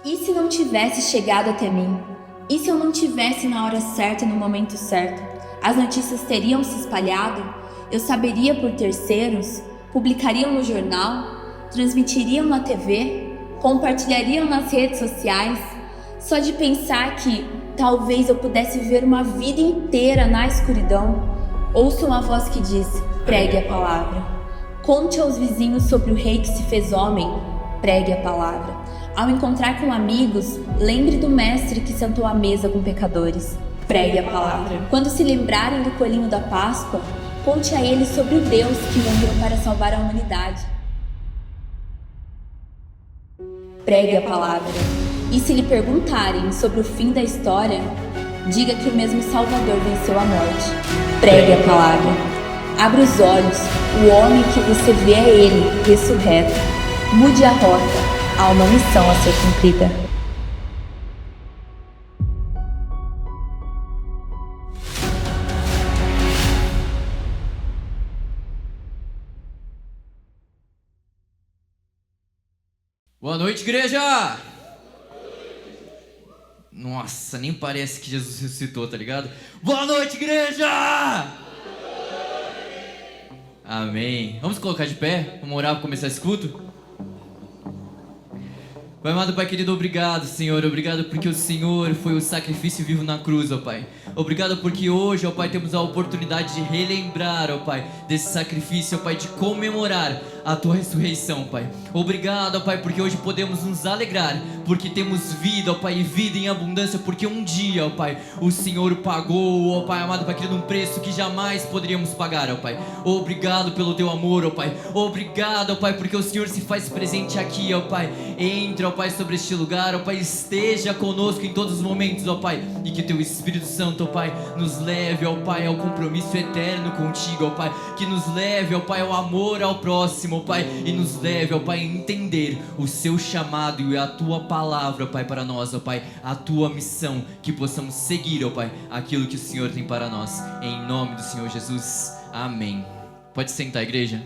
E se não tivesse chegado até mim? E se eu não tivesse na hora certa e no momento certo? As notícias teriam se espalhado? Eu saberia por terceiros? Publicariam no jornal? Transmitiriam na TV? Compartilhariam nas redes sociais? Só de pensar que talvez eu pudesse viver uma vida inteira na escuridão. Ouço uma voz que diz: pregue a palavra. Conte aos vizinhos sobre o rei que se fez homem. Pregue a palavra. Ao encontrar com amigos, lembre do mestre que sentou à mesa com pecadores. Pregue a palavra. Quando se lembrarem do coelhinho da Páscoa, conte a eles sobre o Deus que morreu para salvar a humanidade. Pregue a palavra. E se lhe perguntarem sobre o fim da história, diga que o mesmo Salvador venceu a morte. Pregue a palavra. Abra os olhos, o homem que você vê é ele, ressurreto. Mude a rota. Há uma missão a ser cumprida. Boa noite, igreja! Nossa, nem parece que Jesus ressuscitou, tá ligado? Boa noite, igreja! Amém. Vamos colocar de pé? Vamos orar para começar esse culto? Pai amado, Pai querido, obrigado, Senhor. Obrigado porque o Senhor foi o sacrifício vivo na cruz, ó Pai. Obrigado porque hoje, ó Pai, temos a oportunidade de relembrar, ó Pai, desse sacrifício, ó Pai, de comemorar a Tua ressurreição, Pai. Obrigado, ó Pai, porque hoje podemos nos alegrar, porque temos vida, ó Pai, e vida em abundância, porque um dia, ó Pai, o Senhor pagou, ó Pai amado, Pai querido, um preço que jamais poderíamos pagar, ó Pai. Obrigado pelo Teu amor, ó Pai. Obrigado, ó Pai, porque o Senhor se faz presente aqui, ó Pai. Entra, ó Pai, sobre este lugar, ó Pai, esteja conosco em todos os momentos, ó Pai, e que Teu Espírito Santo, ó Pai, nos leve, ó Pai, ao compromisso eterno contigo, ó Pai, que nos leve, ó Pai, ao amor ao próximo, ó Pai, e nos leve, ó Pai, a entender o Seu chamado e a Tua palavra, ó Pai, para nós, ó Pai, a Tua missão, que possamos seguir, ó Pai, aquilo que o Senhor tem para nós, em nome do Senhor Jesus, amém. Pode sentar, igreja.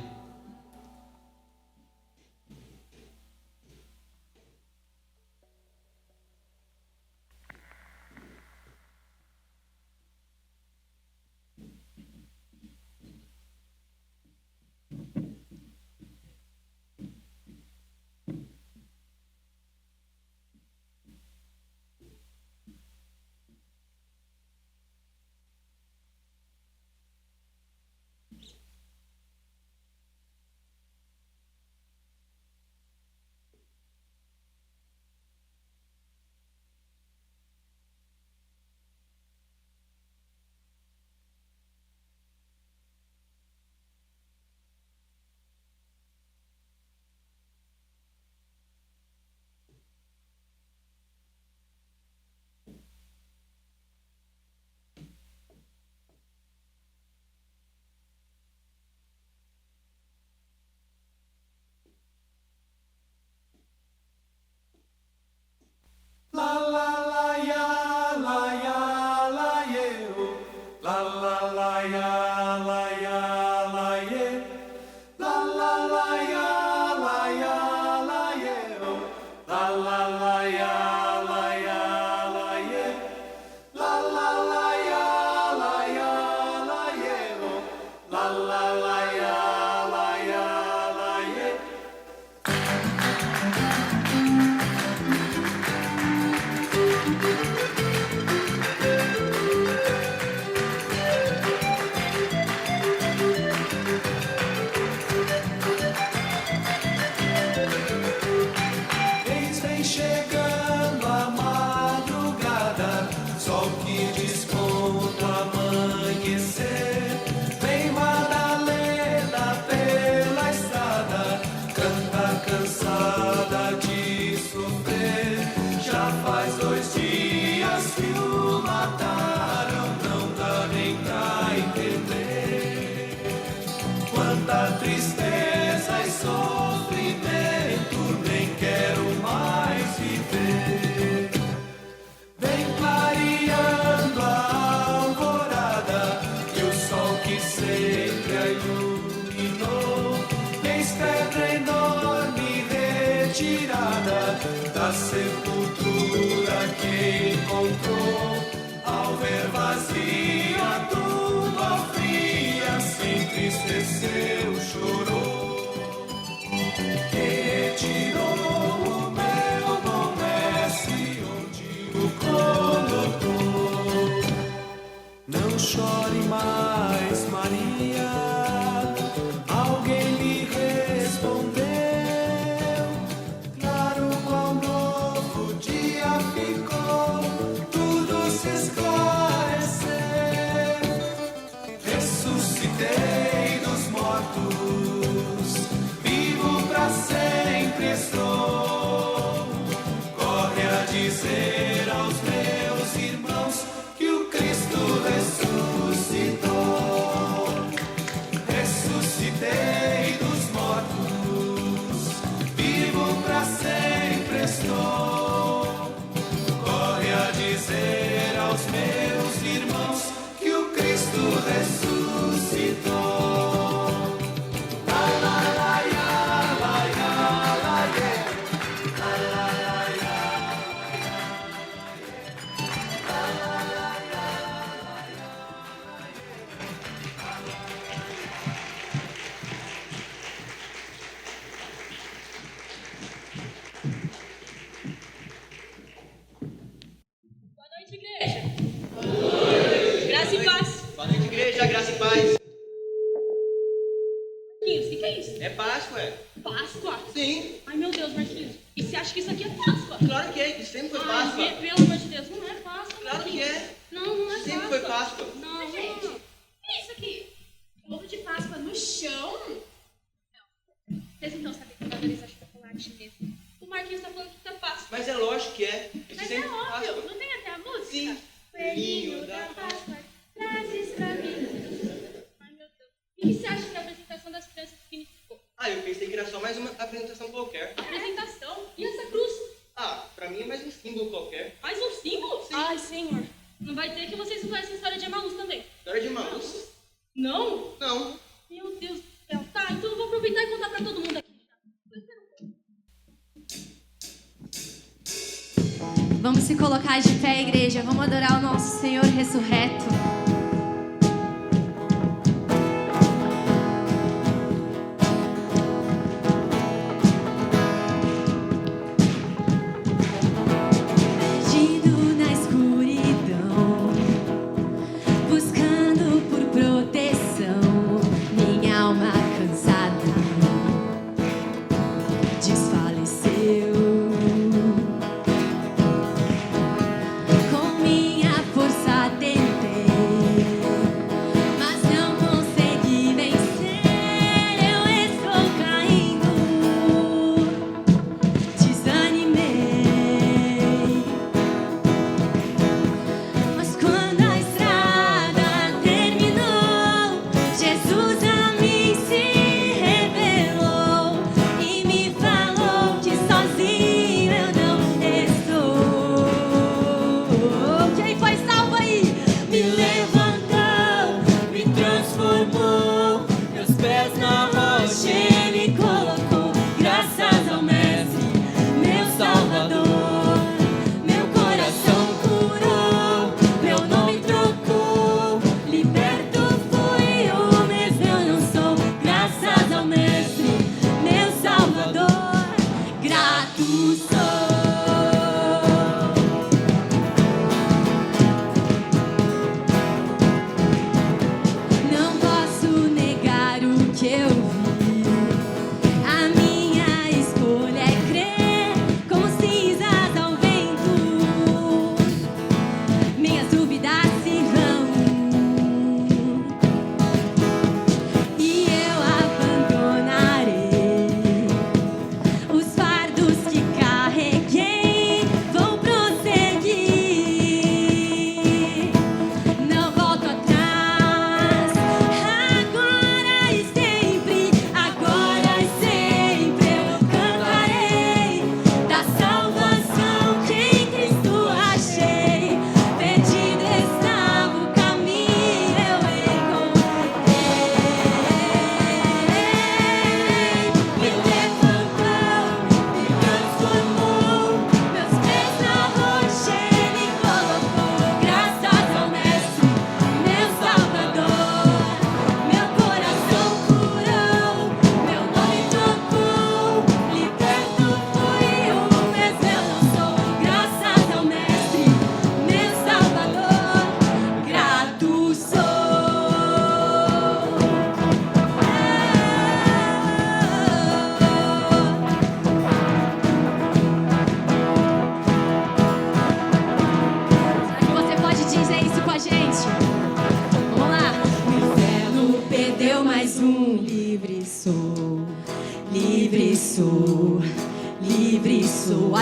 Retirada da sepultura que encontrou. Ao ver vazia a tumba fria, se entristeceu, chorou. Retirou o meu bom mestre, onde o colocou. Não chore mais, Maria, alguém lhe respondeu. Claro, qual novo dia ficou, tudo se esclareceu. Ressuscitei dos mortos, vivo pra sempre estou. Corre a dizer aos meus irmãos que o Cristo ressuscitou. Ressuscitei dos mortos, vivo pra sempre estou. Corre a dizer aos meus irmãos que o Cristo ressuscitou. Boa noite, igreja. Graça e paz. Boa noite, igreja, graça e paz. Marquinhos, o que é isso? É Páscoa, é? Páscoa? Sim, Ai, meu Deus, Marquinhos. E você acha que isso aqui é Páscoa? claro que é, que sempre foi Ai, Páscoa. pelo amor de Deus, não é Páscoa. Claro que Marquinhos. é. Não, não é Páscoa. Sempre foi Páscoa. Não, Mas, gente, não. o que é isso aqui? Ovo de Páscoa no chão? Não. Vocês não estão sabendo que valoriza chocolate mesmo. O Marquinhos tá falando que tá Páscoa. Mas é lógico que é. Isso Mas sempre é foi óbvio, Páscoa. não tem até a música? Sim. Coelhinho da Páscoa, trazes pra mim. Ai, meu Deus. O que você acha que a apresentação das crianças significou? Ah, eu pensei que era só mais uma apresentação qualquer. Apresentação? E essa cruz? Ah, pra mim é mais um símbolo qualquer. Mais um símbolo? Sim. Ai, Senhor. Não vai ter que vocês não conhecem a história de Emaús também. História de Maús? Não? Não. Meu Deus do céu. Tá, então eu vou aproveitar e contar pra todo mundo aqui. Vamos se colocar de pé, igreja. Vamos adorar o nosso Senhor ressurreto. Perdido na escuridão, buscando por proteção, minha alma cansada desfaleceu. Com minha força tentei, mas não consegui vencer. Eu estou caindo, desanimei. Mas quando a estrada terminou, Jesus a mim se revelou e me falou que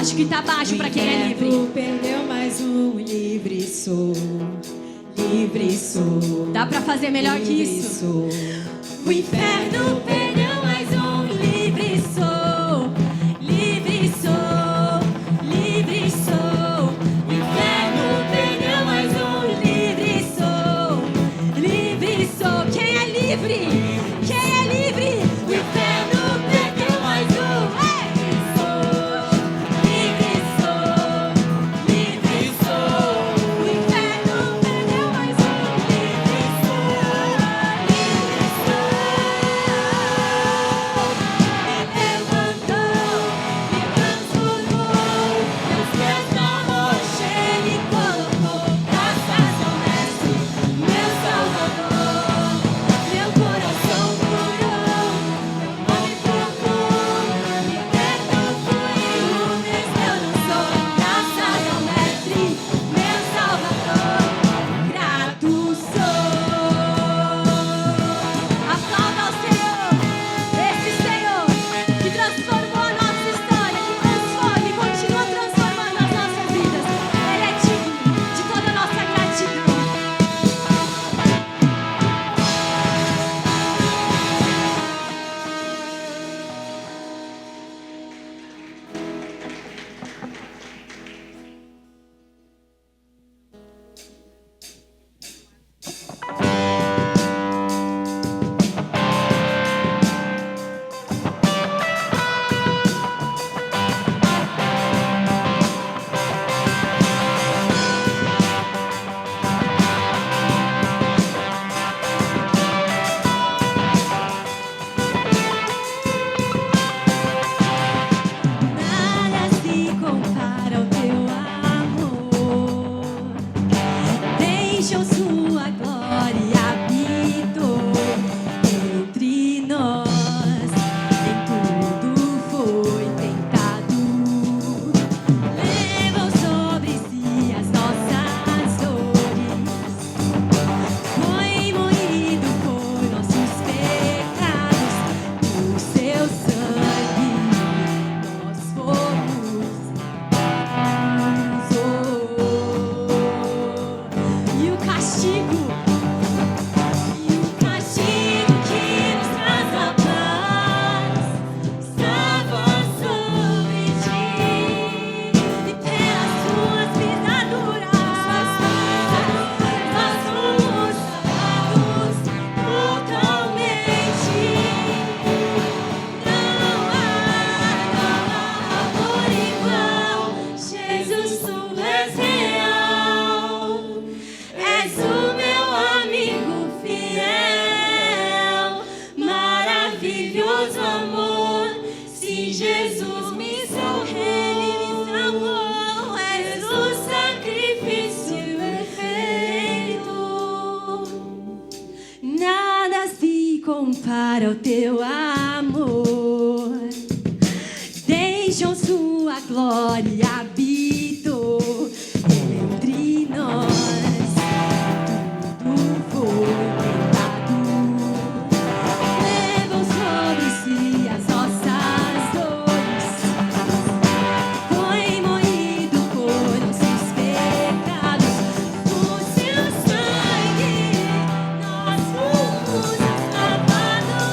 Acho que tá baixo pra quem é livre. O perdeu mais um, livre sou. Livre sou. Dá pra fazer melhor que livre isso? Sou. O inferno perdeu mais um, livre sou. Livre sou. Livre sou. O inferno perdeu mais um, livre sou. Livre sou. Quem é livre? Quem é livre? O inferno perdeu mais um. Livre sou. Livre sou. Livre sou. O inferno perdeu mais um. Livre sou. Livre compara ao teu amor. Deixam sua glória habitou entre nós. Tudo foi tentado, levam sobre si as nossas dores. Foi moído por nossos pecados. O seu sangue nós fomos lavados.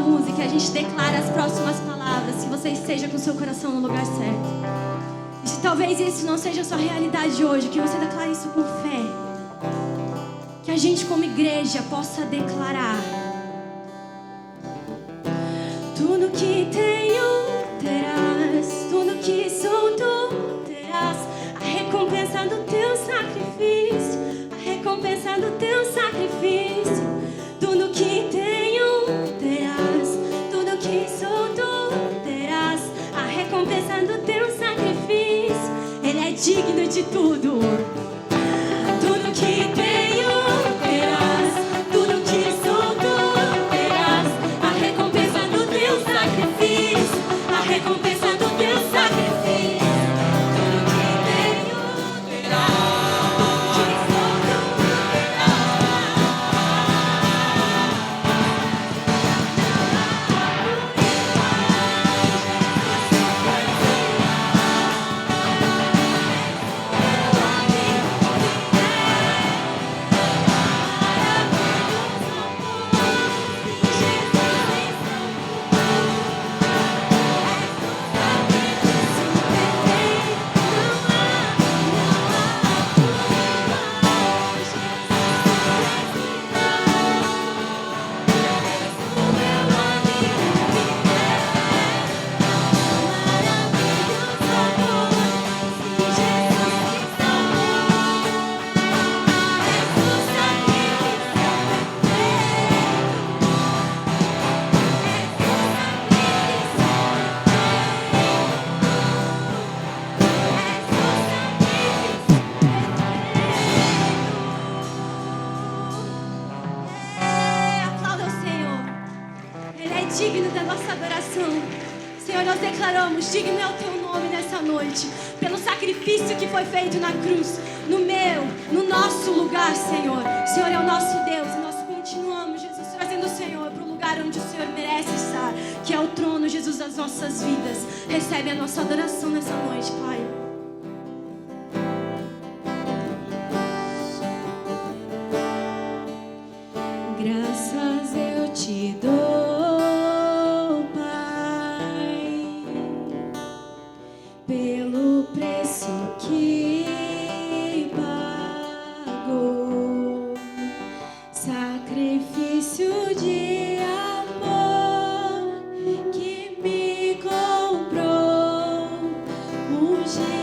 música, a gente declara as próximas palavras, que você esteja com o seu coração no lugar certo. E se talvez isso não seja a sua realidade hoje, que você declare isso com fé. Que a gente como igreja possa declarar: tudo que tenho terás, tudo que sou tu terás, a recompensa do teu sacrifício, a recompensa do teu sacrifício. Tudo que tenho terás, tudo que sou tu terás, a recompensa do teu sacrifício. Ele é digno de tudo. Tudo que tenho terás, tudo que sou tu terás, a recompensa do teu sacrifício, a recompensa do teu sacrifício. Tudo que tenho terás, tudo que sou tu aplauda o Senhor. Ele é digno da nossa adoração. Senhor, nós declaramos: digno é o teu nome nessa noite, pelo sacrifício que foi feito na cruz, no meu, no nosso lugar, Senhor. O Senhor é o nosso Deus e nós continuamos, Jesus, trazendo o Senhor para o lugar onde o Senhor merece estar, que é o trono, Jesus, das nossas vidas. Recebe a nossa adoração nessa noite, Pai. Graças eu te dou, Pai, pelo preço que pagou, sacrifício de amor que me comprou, ungiu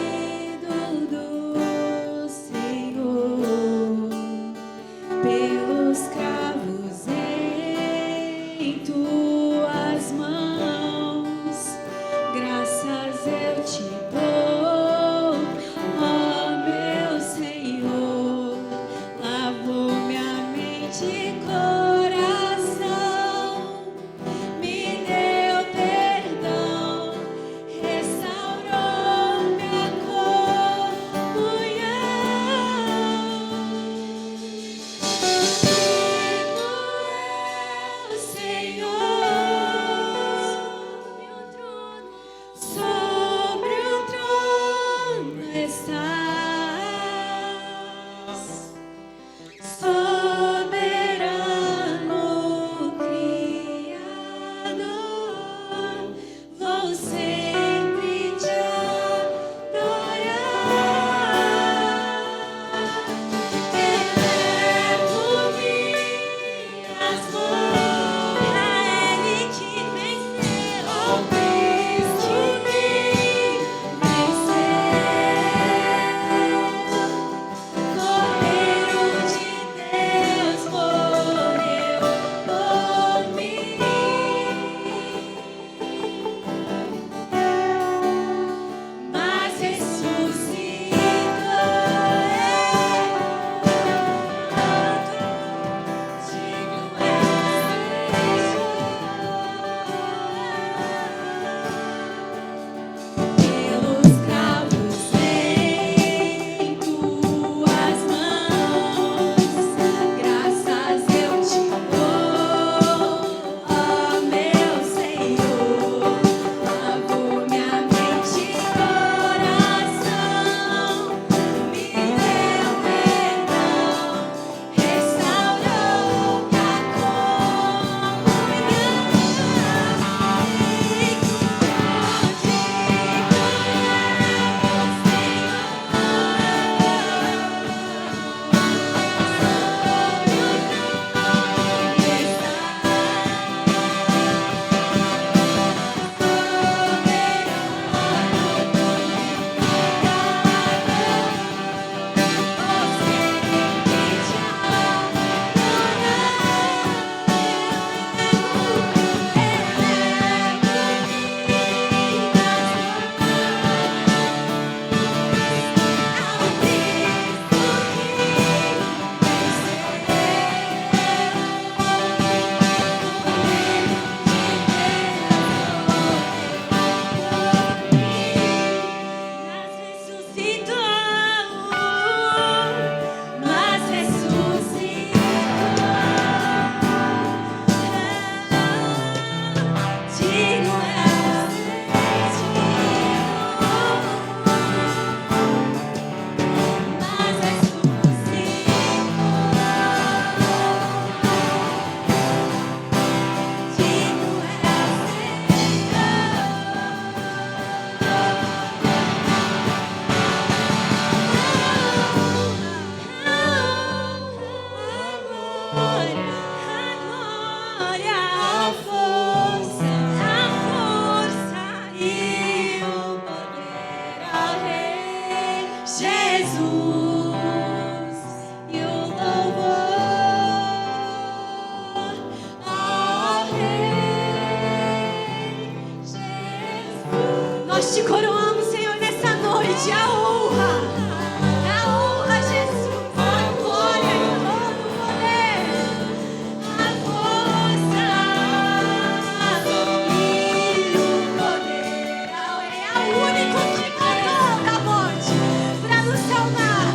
Nós te coroamos, Senhor, nessa noite. A honra, Jesus, a glória e todo o poder, a força e o poder. É o único que ganhou da morte para nos salvar.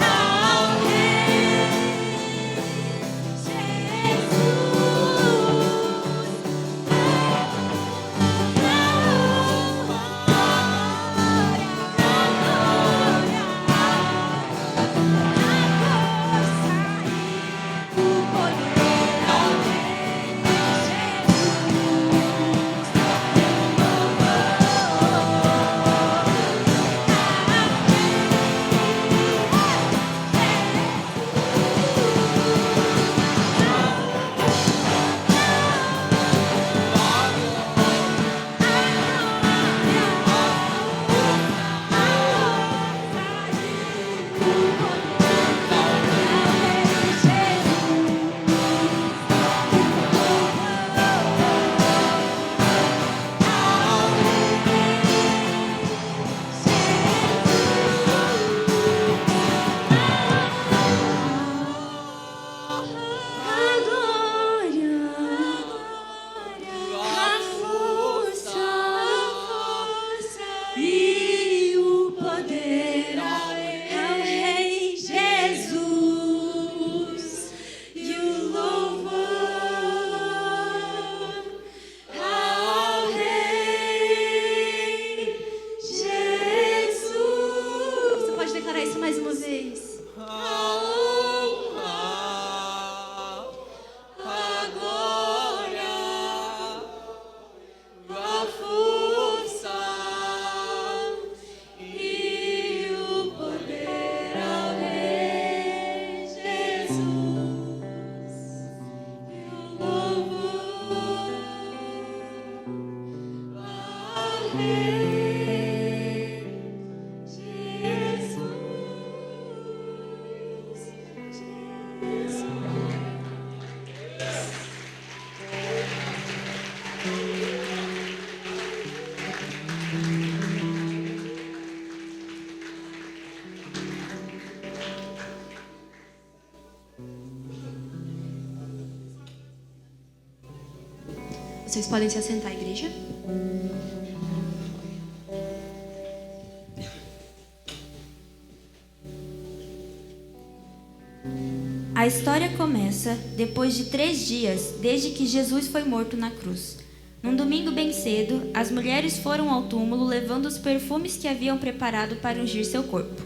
Ao Rei Jesus. Vocês podem se assentar, igreja. A história começa depois de 3 dias desde que Jesus foi morto na cruz. Num domingo bem cedo, as mulheres foram ao túmulo levando os perfumes que haviam preparado para ungir seu corpo.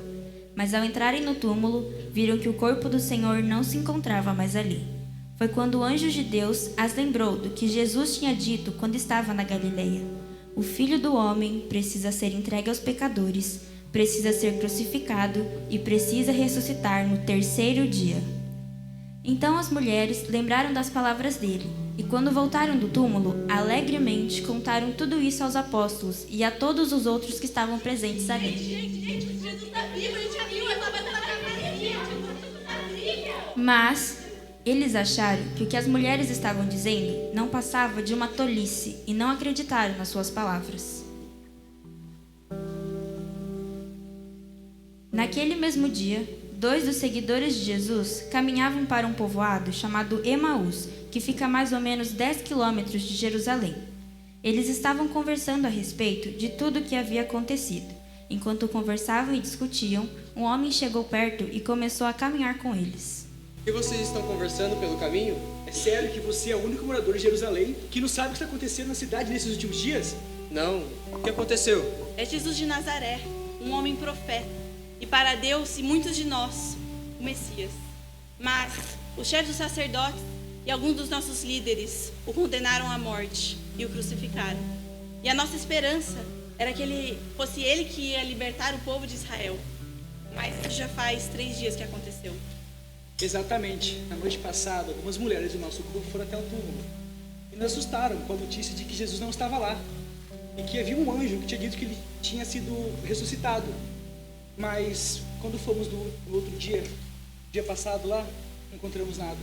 Mas ao entrarem no túmulo, viram que o corpo do Senhor não se encontrava mais ali. Foi quando o anjo de Deus as lembrou do que Jesus tinha dito quando estava na Galileia. O Filho do Homem precisa ser entregue aos pecadores, precisa ser crucificado e precisa ressuscitar no 3º dia. Então as mulheres lembraram das palavras dele, e quando voltaram do túmulo, alegremente contaram tudo isso aos apóstolos e a todos os outros que estavam presentes ali. Jesus tá vivo, a gente viu, ela vai estar Mas eles acharam que o que as mulheres estavam dizendo não passava de uma tolice e não acreditaram nas suas palavras. Naquele mesmo dia, 2 dos seguidores de Jesus caminhavam para um povoado chamado Emaús, que fica a mais ou menos 10 quilômetros de Jerusalém. Eles estavam conversando a respeito de tudo o que havia acontecido. Enquanto conversavam e discutiam, um homem chegou perto e começou a caminhar com eles. E vocês estão conversando pelo caminho? É sério que você é o único morador de Jerusalém que não sabe o que está acontecendo na cidade nesses últimos dias? Não. O que aconteceu? É Jesus de Nazaré, um homem profeta, e para Deus e muitos de nós, o Messias. Mas os chefes dos sacerdotes e alguns dos nossos líderes o condenaram à morte e o crucificaram. E a nossa esperança era que fosse ele que ia libertar o povo de Israel. Mas isso já faz 3 dias que aconteceu. Exatamente. Na noite passada, algumas mulheres do nosso grupo foram até o túmulo e nos assustaram com a notícia de que Jesus não estava lá e que havia um anjo que tinha dito que ele tinha sido ressuscitado. Mas quando fomos no outro dia passado lá, não encontramos nada.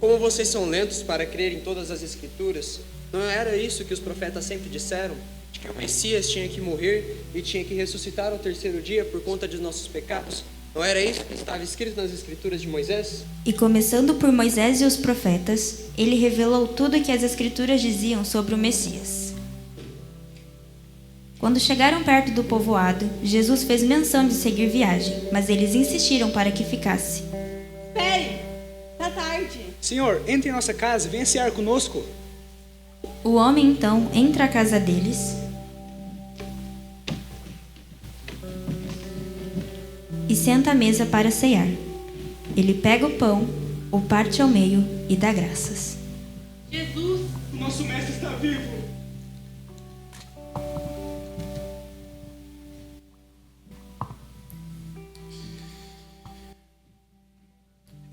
Como vocês são lentos para crer em todas as Escrituras, não era isso que os profetas sempre disseram? De que o Messias tinha que morrer e tinha que ressuscitar ao terceiro dia por conta de nossos pecados? Não era isso que estava escrito nas Escrituras de Moisés? E começando por Moisés e os profetas, ele revelou tudo o que as Escrituras diziam sobre o Messias. Quando chegaram perto do povoado, Jesus fez menção de seguir viagem, mas eles insistiram para que ficasse. Espere! Tá tarde. Senhor, entre em nossa casa, venha cear conosco. O homem então entra à casa deles e senta à mesa para cear. Ele pega o pão, o parte ao meio e dá graças. Jesus, nosso mestre está vivo.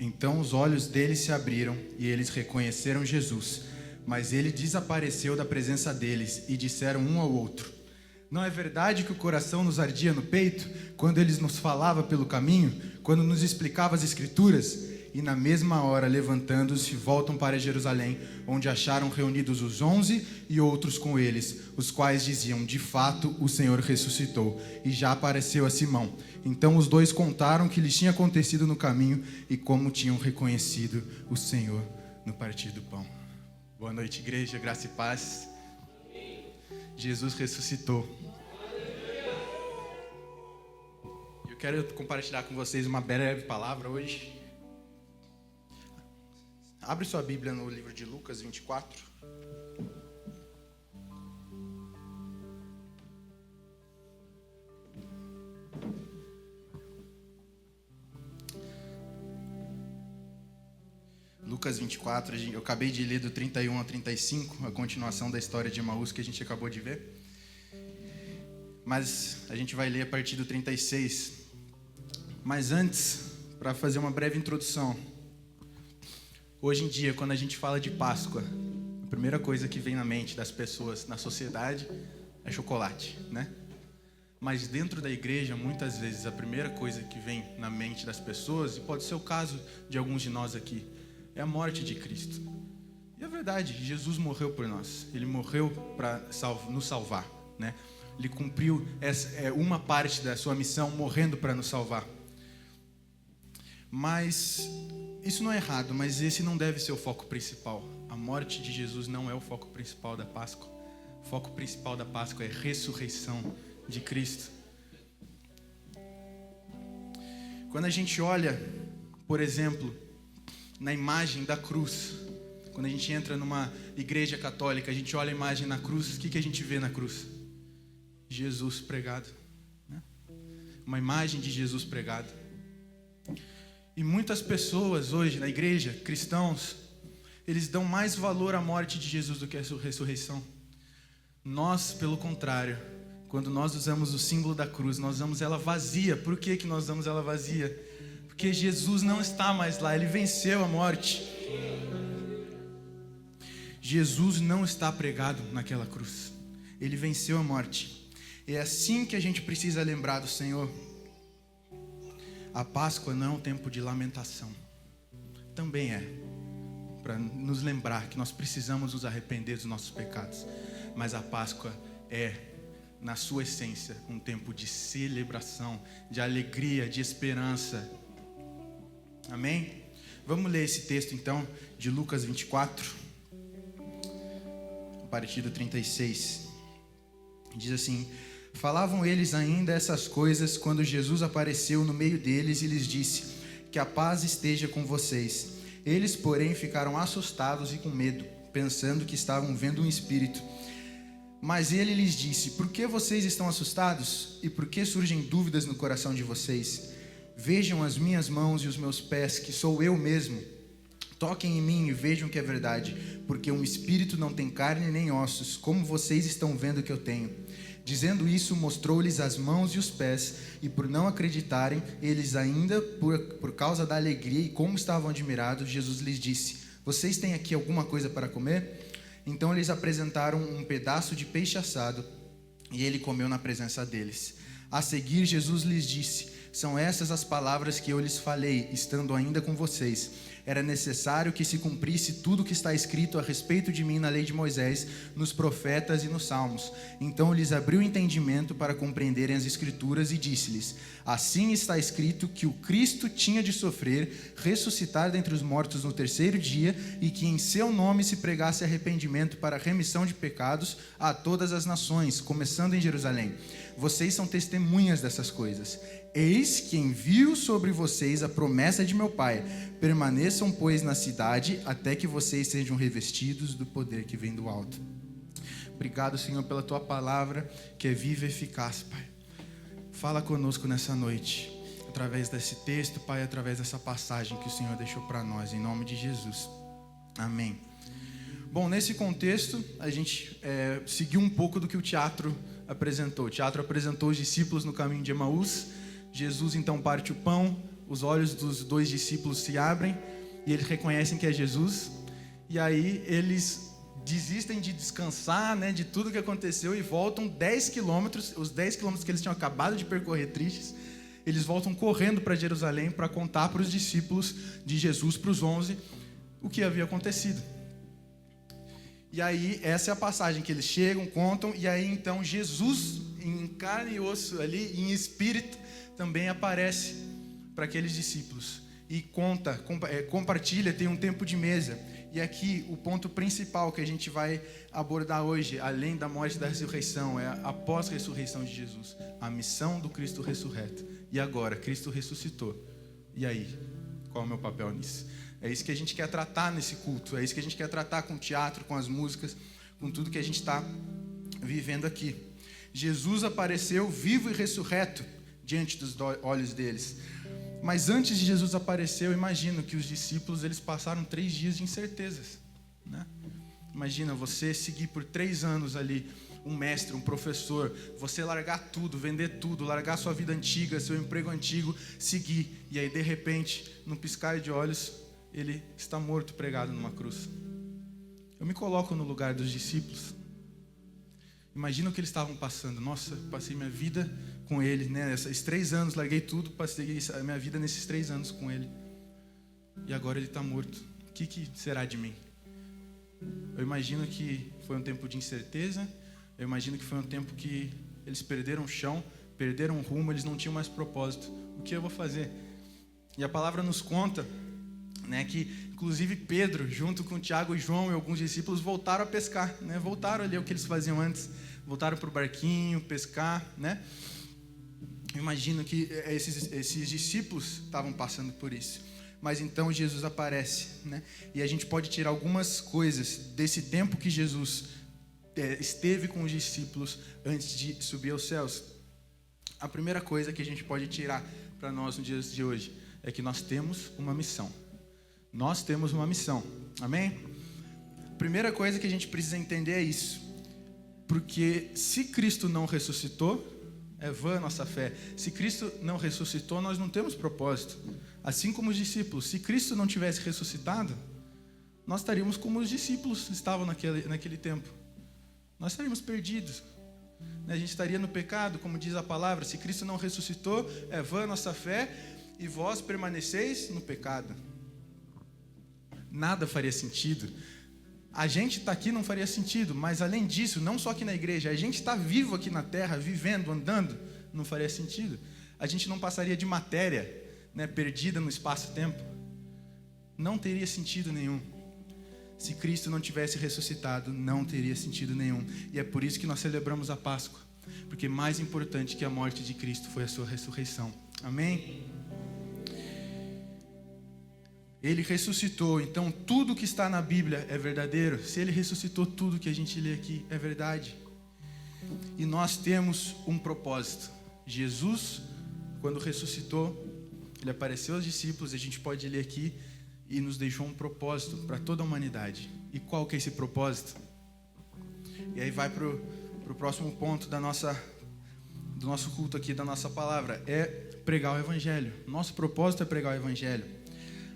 Então os olhos deles se abriram e eles reconheceram Jesus, mas ele desapareceu da presença deles e disseram um ao outro: não é verdade que o coração nos ardia no peito quando ele nos falava pelo caminho, quando nos explicava as Escrituras? E na mesma hora, levantando-se, voltam para Jerusalém, onde acharam reunidos os 11 e outros com eles, os quais diziam: de fato, o Senhor ressuscitou e já apareceu a Simão. Então os dois contaram o que lhes tinha acontecido no caminho e como tinham reconhecido o Senhor no partir do pão. Boa noite, igreja, graça e paz. Jesus ressuscitou. Eu quero compartilhar com vocês uma breve palavra hoje. Abre sua Bíblia no livro de Lucas 24. Lucas 24, eu acabei de ler do 31 ao 35, a continuação da história de Emaús que a gente acabou de ver. Mas a gente vai ler a partir do 36. Mas antes, para fazer uma breve introdução. Hoje em dia, quando a gente fala de Páscoa, a primeira coisa que vem na mente das pessoas na sociedade é chocolate, né? Mas dentro da igreja, muitas vezes, a primeira coisa que vem na mente das pessoas, e pode ser o caso de alguns de nós aqui, é a morte de Cristo. E é verdade, Jesus morreu por nós. Ele morreu para nos salvar, né? Ele cumpriu uma parte da sua missão morrendo para nos salvar. Mas isso não é errado, mas esse não deve ser o foco principal. A morte de Jesus não é o foco principal da Páscoa. O foco principal da Páscoa é a ressurreição de Cristo. Quando a gente olha, por exemplo, na imagem da cruz, quando a gente entra numa igreja católica, a gente olha a imagem na cruz, o que a gente vê na cruz? Jesus pregado, né? Uma imagem de Jesus pregado. E muitas pessoas hoje na igreja, cristãos, eles dão mais valor à morte de Jesus do que à sua ressurreição. Nós, pelo contrário, quando nós usamos o símbolo da cruz, nós usamos ela vazia. Por que que nós usamos ela vazia? Porque Jesus não está mais lá, ele venceu a morte. Jesus não está pregado naquela cruz, ele venceu a morte. É assim que a gente precisa lembrar do Senhor. A Páscoa não é um tempo de lamentação. Também é, para nos lembrar que nós precisamos nos arrepender dos nossos pecados. Mas a Páscoa é, na sua essência, um tempo de celebração, de alegria, de esperança. Amém? Vamos ler esse texto então, de Lucas 24, a partir do 36. Diz assim: falavam eles ainda essas coisas quando Jesus apareceu no meio deles e lhes disse: que a paz esteja com vocês. Eles, porém, ficaram assustados e com medo, pensando que estavam vendo um espírito. Mas ele lhes disse: por que vocês estão assustados? E por que surgem dúvidas no coração de vocês? Vejam as minhas mãos e os meus pés, que sou eu mesmo. Toquem em mim e vejam que é verdade, porque um espírito não tem carne nem ossos, como vocês estão vendo que eu tenho. Dizendo isso, mostrou-lhes as mãos e os pés, e por não acreditarem, eles ainda, por causa da alegria e como estavam admirados, Jesus lhes disse: vocês têm aqui alguma coisa para comer? Então eles apresentaram um pedaço de peixe assado, e ele comeu na presença deles. A seguir, Jesus lhes disse: são essas as palavras que eu lhes falei, estando ainda com vocês. Era necessário que se cumprisse tudo o que está escrito a respeito de mim na lei de Moisés, nos profetas e nos salmos. Então lhes abriu o entendimento para compreenderem as escrituras e disse-lhes: assim está escrito que o Cristo tinha de sofrer, ressuscitar dentre os mortos no terceiro dia, e que em seu nome se pregasse arrependimento para a remissão de pecados a todas as nações, começando em Jerusalém. Vocês são testemunhas dessas coisas. Eis que envio sobre vocês a promessa de meu Pai. Permaneçam, pois, na cidade, até que vocês sejam revestidos do poder que vem do alto. Obrigado, Senhor, pela Tua palavra, que é viva e eficaz, Pai. Fala conosco nessa noite, através desse texto, Pai, através dessa passagem que o Senhor deixou para nós, em nome de Jesus. Amém. Bom, nesse contexto, a gente seguiu um pouco do que o teatro apresentou. O teatro apresentou os discípulos no caminho de Emaús. Jesus então parte o pão, os olhos dos dois discípulos se abrem e eles reconhecem que é Jesus. E aí eles desistem de descansar, né, de tudo que aconteceu e voltam 10 quilômetros, os 10 quilômetros que eles tinham acabado de percorrer tristes. Eles voltam correndo para Jerusalém para contar para os discípulos de Jesus, para os 11, o que havia acontecido. E aí, essa é a passagem que eles chegam, contam, e aí então Jesus, em carne e osso ali, em espírito, também aparece para aqueles discípulos. E compartilha, tem um tempo de mesa. E aqui, o ponto principal que a gente vai abordar hoje, além da morte e da ressurreição, é a pós-ressurreição de Jesus. A missão do Cristo ressurreto. E agora, Cristo ressuscitou. E aí, qual é o meu papel nisso? É isso que a gente quer tratar nesse culto, é isso que a gente quer tratar com o teatro, com as músicas, com tudo que a gente está vivendo aqui. Jesus apareceu vivo e ressurreto diante dos olhos deles. Mas antes de Jesus aparecer, eu imagino que os discípulos eles passaram 3 dias de incertezas, né? Imagina você seguir por 3 anos ali, um mestre, um professor, você largar tudo, vender tudo, largar sua vida antiga, seu emprego antigo, seguir. E aí, de repente, num piscar de olhos, ele está morto, pregado numa cruz. Eu me coloco no lugar dos discípulos. Imagina o que eles estavam passando. Nossa, passei minha vida com ele, né? Esses 3 anos, larguei tudo, passei a minha vida nesses 3 anos com ele. E agora ele está morto. O que será de mim? Eu imagino que foi um tempo de incerteza. Eu imagino que foi um tempo que eles perderam o chão, perderam o rumo, eles não tinham mais propósito. O que eu vou fazer? E a palavra nos conta, né, que inclusive Pedro, junto com Tiago e João e alguns discípulos, voltaram a pescar, né? Voltaram ali o que eles faziam antes, voltaram para o barquinho, pescar, né? Eu imagino que esses discípulos estavam passando por isso. Mas então Jesus aparece, né? E a gente pode tirar algumas coisas desse tempo que Jesus esteve com os discípulos antes de subir aos céus. A primeira coisa que a gente pode tirar para nós no dia de hoje é que nós temos uma missão. Nós temos uma missão, amém? A primeira coisa que a gente precisa entender é isso, porque se Cristo não ressuscitou, é vã a nossa fé. Se Cristo não ressuscitou, nós não temos propósito. Assim como os discípulos, se Cristo não tivesse ressuscitado, nós estaríamos como os discípulos estavam naquele tempo. Nós estaríamos perdidos. A gente estaria no pecado, como diz a palavra. Se Cristo não ressuscitou, é vã a nossa fé e vós permaneceis no pecado. Nada faria sentido. A gente está aqui não faria sentido, mas além disso, não só aqui na igreja, a gente está vivo aqui na terra, vivendo, andando, não faria sentido. A gente não passaria de matéria, né, perdida no espaço-tempo. Não teria sentido nenhum. Se Cristo não tivesse ressuscitado, não teria sentido nenhum. E é por isso que nós celebramos a Páscoa, porque mais importante que a morte de Cristo foi a sua ressurreição. Amém? Ele ressuscitou, então tudo que está na Bíblia é verdadeiro. Se ele ressuscitou, tudo que a gente lê aqui é verdade. E nós temos um propósito. Jesus, quando ressuscitou, ele apareceu aos discípulos, a gente pode ler aqui, e nos deixou um propósito para toda a humanidade. E qual que é esse propósito? E aí vai para o próximo ponto do nosso culto aqui, da nossa palavra, é pregar o Evangelho. Nosso propósito é pregar o Evangelho.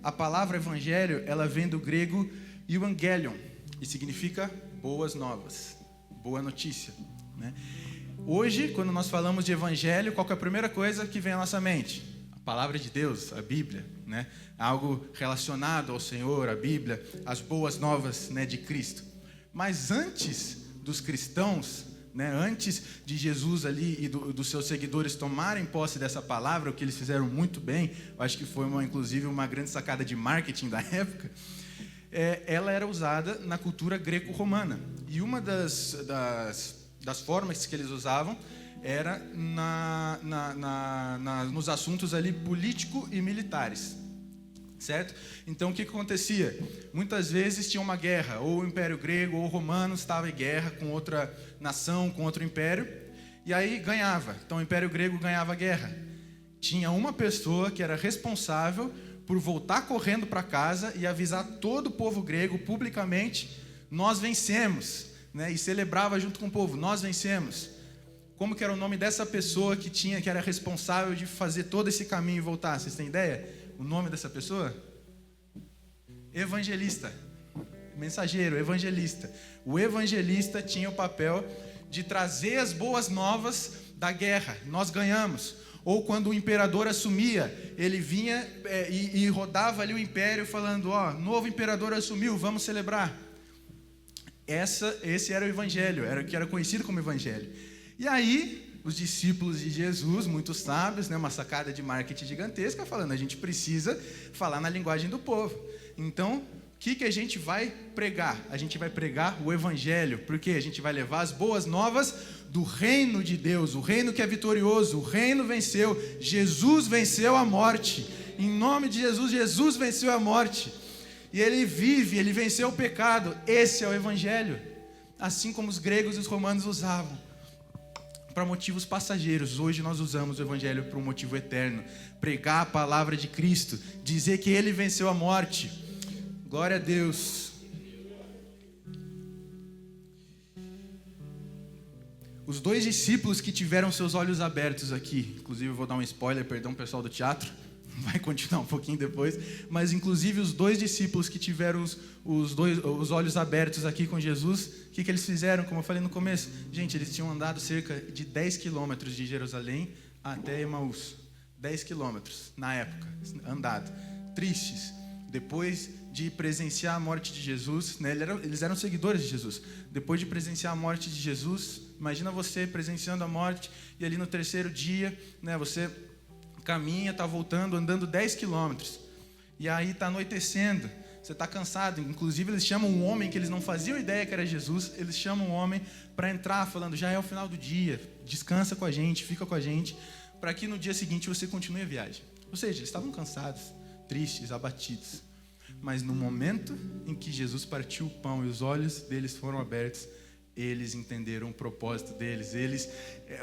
A palavra evangelho, ela vem do grego evangelion, e significa boas novas, boa notícia, né? Hoje, quando nós falamos de evangelho, qual que é a primeira coisa que vem à nossa mente? A palavra de Deus, a Bíblia, né? Algo relacionado ao Senhor, a Bíblia, as boas novas, né, de Cristo. Mas antes dos cristãos, né, antes de Jesus ali e dos seus seguidores tomarem posse dessa palavra, o que eles fizeram muito bem, eu acho que foi inclusive uma grande sacada de marketing da época, ela era usada na cultura greco-romana. E uma das formas que eles usavam era nos assuntos ali político e militares, certo? Então o que acontecia? Muitas vezes tinha uma guerra, ou o Império Grego ou o Romano estava em guerra com outra nação, com outro império, e aí ganhava. Então o Império Grego ganhava a guerra. Tinha uma pessoa que era responsável por voltar correndo para casa e avisar todo o povo grego publicamente: nós vencemos, né? E celebrava junto com o povo: nós vencemos. Como que era o nome dessa pessoa que era responsável de fazer todo esse caminho e voltar? Vocês têm ideia? O nome dessa pessoa? Evangelista. Mensageiro, evangelista. O evangelista tinha o papel de trazer as boas novas da guerra. Nós ganhamos. Ou quando o imperador assumia, ele vinha e rodava ali o império falando: ó, novo imperador assumiu, vamos celebrar. Esse era o evangelho, que era conhecido como evangelho. E aí, os discípulos de Jesus, muito sábios, né, uma sacada de marketing gigantesca, falando: a gente precisa falar na linguagem do povo. Então, o que a gente vai pregar? A gente vai pregar o evangelho, porque a gente vai levar as boas novas do reino de Deus, o reino que é vitorioso, o reino venceu, Jesus venceu a morte. Em nome de Jesus, Jesus venceu a morte. E ele vive, ele venceu o pecado. Esse é o evangelho. Assim como os gregos e os romanos usavam para motivos passageiros, hoje nós usamos o evangelho para um motivo eterno. Pregar a palavra de Cristo, dizer que ele venceu a morte. Glória a Deus. Os 2 discípulos que tiveram seus olhos abertos aqui, inclusive eu vou dar um spoiler, perdão pessoal do teatro, vai continuar um pouquinho depois, mas inclusive os 2 discípulos que tiveram os olhos abertos aqui com Jesus, o que eles fizeram? Como eu falei no começo, gente, eles tinham andado cerca de 10 quilômetros de Jerusalém até Emaús. 10 quilômetros na época, andado. Tristes, depois de presenciar a morte de Jesus, né? Eles eram seguidores de Jesus. Depois de presenciar a morte de Jesus, imagina você presenciando a morte e ali no 3º dia, né, você caminha, está voltando, andando 10 quilômetros. E aí está anoitecendo, você está cansado. Inclusive eles chamam um homem que eles não faziam ideia que era Jesus, eles chamam um homem para entrar falando: já é o final do dia, descansa com a gente, fica com a gente, para que no dia seguinte você continue a viagem. Ou seja, eles estavam cansados, tristes, abatidos. Mas no momento em que Jesus partiu o pão e os olhos deles foram abertos, eles entenderam o propósito deles.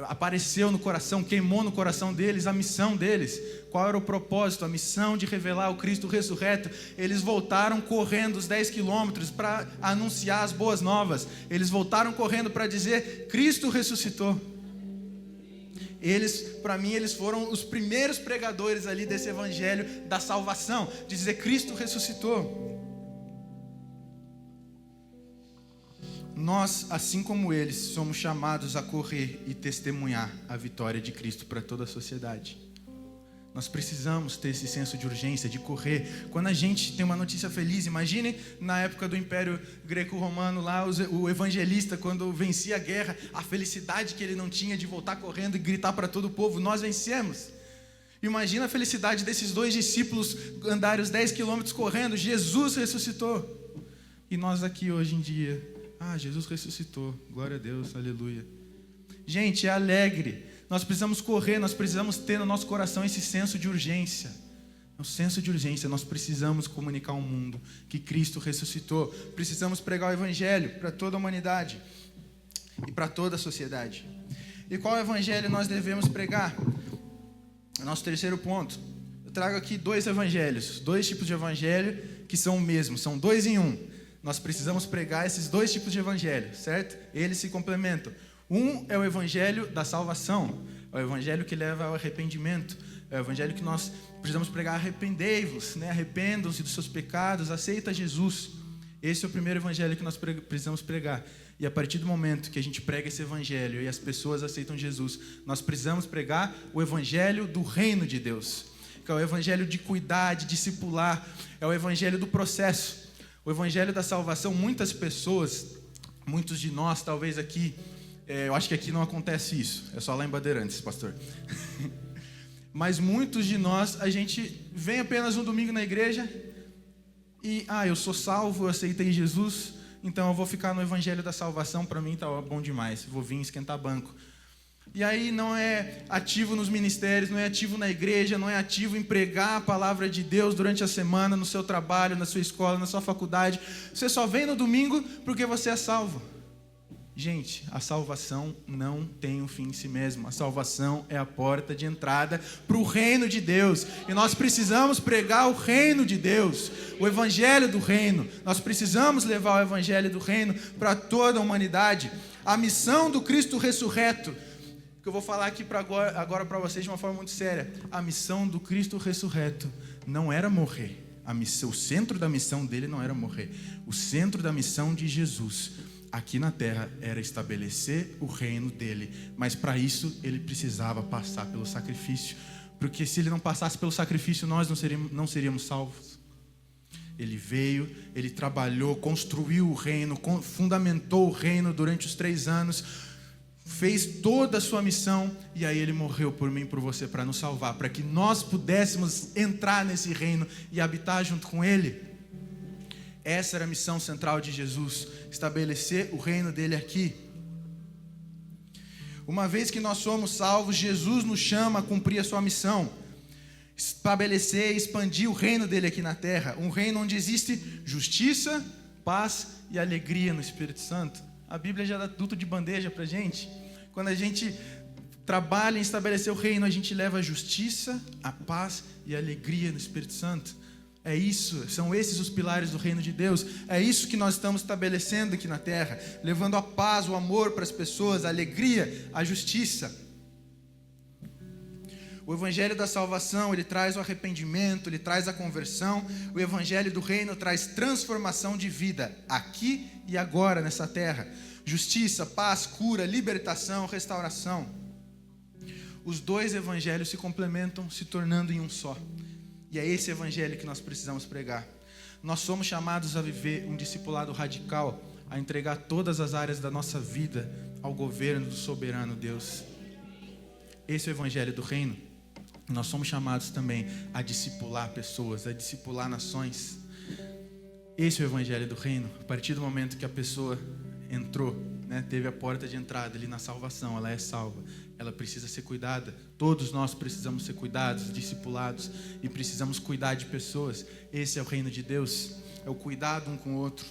Apareceu no coração, queimou no coração deles a missão deles. Qual era o propósito? A missão de revelar o Cristo ressurreto. Eles voltaram correndo os 10 quilômetros para anunciar as boas novas. Eles voltaram correndo para dizer: Cristo ressuscitou. Para mim, eles foram os primeiros pregadores ali desse evangelho da salvação, de dizer: Cristo ressuscitou. Nós, assim como eles, somos chamados a correr e testemunhar a vitória de Cristo para toda a sociedade. Nós precisamos ter esse senso de urgência, de correr. Quando a gente tem uma notícia feliz, imagine na época do Império Greco-Romano, lá o evangelista, quando vencia a guerra, a felicidade que ele não tinha de voltar correndo e gritar para todo o povo: nós vencemos. Imagina a felicidade desses 2 discípulos andarem os 10 quilômetros correndo: Jesus ressuscitou. E nós aqui hoje em dia: Jesus ressuscitou, glória a Deus, aleluia. Gente, é alegre. Nós precisamos correr, nós precisamos ter no nosso coração esse senso de urgência. Um senso de urgência, nós precisamos comunicar ao mundo que Cristo ressuscitou. Precisamos pregar o evangelho para toda a humanidade e para toda a sociedade. E qual evangelho nós devemos pregar? Nosso 3º ponto. Eu trago aqui 2 evangelhos, 2 tipos de evangelho que são o mesmo, são 2 em 1. Nós precisamos pregar esses 2 tipos de evangelho, certo? Eles se complementam. Um é o evangelho da salvação, é o evangelho que leva ao arrependimento, é o evangelho que nós precisamos pregar: arrependei-vos, né? Arrependam-se dos seus pecados, aceita Jesus. Esse é o primeiro evangelho que nós precisamos pregar. E a partir do momento que a gente prega esse evangelho e as pessoas aceitam Jesus, nós precisamos pregar o evangelho do reino de Deus. prática, é o evangelho de cuidar, de discipular, é o evangelho do processo. O evangelho da salvação, muitas pessoas, muitos de nós, talvez aqui, eu acho que aqui não acontece isso, é só lá em Bandeirantes, pastor. Mas muitos de nós, a gente vem apenas um domingo na igreja e, eu sou salvo, eu aceitei Jesus, então eu vou ficar no evangelho da salvação, para mim tá bom demais, vou vir esquentar banco. E aí não é ativo nos ministérios, não é ativo na igreja, não é ativo em pregar a palavra de Deus durante a semana, no seu trabalho, na sua escola, na sua faculdade. Você só vem no domingo porque você é salvo. Gente, a salvação não tem um fim em si mesmo. A salvação é a porta de entrada para o reino de Deus. E nós precisamos pregar o reino de Deus, o evangelho do reino. Nós precisamos levar o evangelho do reino para toda a humanidade. A missão do Cristo ressurreto, que eu vou falar aqui agora para vocês de uma forma muito séria. A missão do Cristo ressurreto não era morrer. O centro da missão dele não era morrer. O centro da missão de Jesus aqui na terra era estabelecer o reino dele, mas para isso ele precisava passar pelo sacrifício, porque se ele não passasse pelo sacrifício, nós não seríamos salvos. Ele veio, ele trabalhou, construiu o reino, fundamentou o reino durante os 3 anos, fez toda a sua missão, e aí ele morreu por mim e por você para nos salvar, para que nós pudéssemos entrar nesse reino e habitar junto com ele. Essa era a missão central de Jesus, estabelecer o reino dele aqui. Uma vez que nós somos salvos, Jesus nos chama a cumprir a sua missão, estabelecer e expandir o reino dele aqui na terra, um reino onde existe justiça, paz e alegria no Espírito Santo. A Bíblia já dá tudo de bandeja para a gente. Quando a gente trabalha em estabelecer o reino, a gente leva a justiça, a paz e a alegria no Espírito Santo. É isso, são esses os pilares do reino de Deus. É isso que nós estamos estabelecendo aqui na terra, levando a paz, o amor para as pessoas, a alegria, a justiça. O evangelho da salvação, ele traz o arrependimento, ele traz a conversão. O evangelho do reino traz transformação de vida, aqui e agora nessa terra. Justiça, paz, cura, libertação, restauração. Os 2 evangelhos se complementam, se tornando em um só. E é esse evangelho que nós precisamos pregar. Nós somos chamados a viver um discipulado radical, a entregar todas as áreas da nossa vida ao governo do soberano Deus. Esse é o evangelho do reino. Nós somos chamados também a discipular pessoas, a discipular nações. Esse é o evangelho do reino. A partir do momento que a pessoa entrou, teve a porta de entrada ali na salvação, ela é salva. Ela precisa ser cuidada. Todos nós precisamos ser cuidados, discipulados, e precisamos cuidar de pessoas. Esse é o reino de Deus, é o cuidado um com o outro.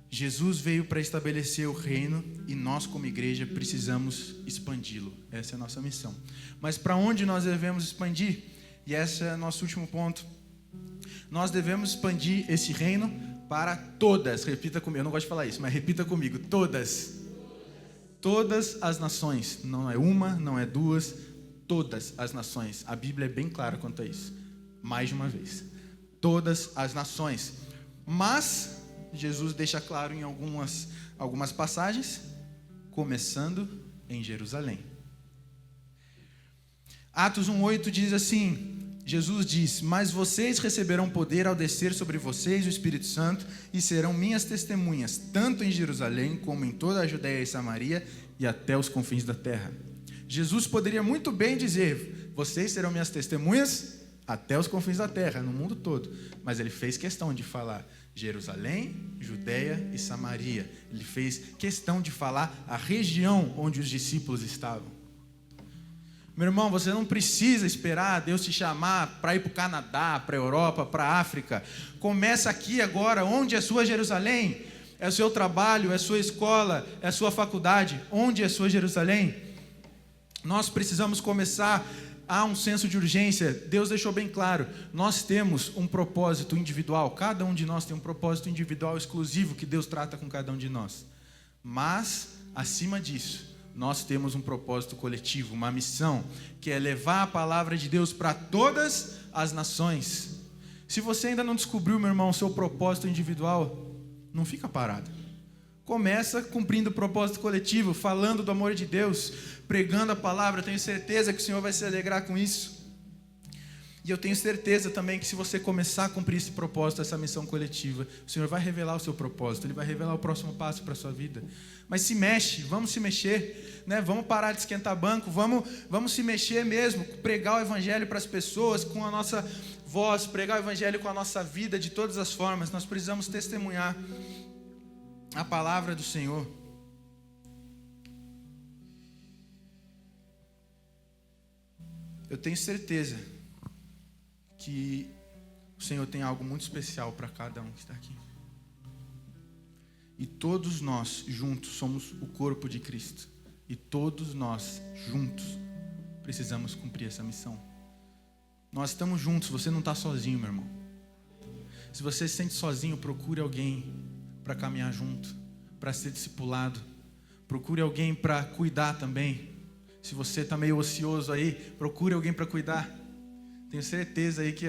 Jesus veio para estabelecer o reino e nós, como igreja, precisamos expandi-lo. Essa é a nossa missão. Mas para onde nós devemos expandir? E esse é o nosso último ponto. Nós devemos expandir esse reino para todas. Repita comigo, eu não gosto de falar isso, mas repita comigo, todas. Todas as nações, não é uma, não é 2, todas as nações. A Bíblia é bem clara quanto a isso, mais de uma vez. Todas as nações. Mas Jesus deixa claro em algumas passagens, começando em Jerusalém. Atos 1:8 diz assim, Jesus diz: mas vocês receberão poder ao descer sobre vocês o Espírito Santo e serão minhas testemunhas, tanto em Jerusalém como em toda a Judeia e Samaria e até os confins da terra. Jesus poderia muito bem dizer: vocês serão minhas testemunhas até os confins da terra, no mundo todo. Mas ele fez questão de falar Jerusalém, Judeia e Samaria. Ele fez questão de falar a região onde os discípulos estavam. Meu irmão, você não precisa esperar Deus te chamar para ir para o Canadá, para a Europa, para a África. Começa aqui agora. Onde é a sua Jerusalém? É o seu trabalho, é a sua escola, é a sua faculdade. Onde é a sua Jerusalém? Nós precisamos começar. Há um senso de urgência. Deus deixou bem claro. Nós temos um propósito individual. Cada um de nós tem um propósito individual exclusivo que Deus trata com cada um de nós. Mas, acima disso, nós temos um propósito coletivo, uma missão, que é levar a palavra de Deus para todas as nações. Se você ainda não descobriu, meu irmão, o seu propósito individual, não fica parado. Começa cumprindo o propósito coletivo, falando do amor de Deus, pregando a palavra. Eu tenho certeza que o Senhor vai se alegrar com isso. E eu tenho certeza também que se você começar a cumprir esse propósito, essa missão coletiva, o Senhor vai revelar o seu propósito, Ele vai revelar o próximo passo para a sua vida. Mas se mexe, vamos se mexer, né? Vamos parar de esquentar banco, vamos se mexer mesmo, pregar o Evangelho para as pessoas com a nossa voz, pregar o Evangelho com a nossa vida de todas as formas. Nós precisamos testemunhar a palavra do Senhor. Eu tenho certeza que o Senhor tem algo muito especial para cada um que está aqui. E todos nós juntos somos o corpo de Cristo. E todos nós juntos precisamos cumprir essa missão. Nós estamos juntos, você não está sozinho, meu irmão. Se você se sente sozinho, procure alguém para caminhar junto, para ser discipulado. Procure alguém para cuidar também. Se você está meio ocioso aí, procure alguém para cuidar. Tenho certeza aí que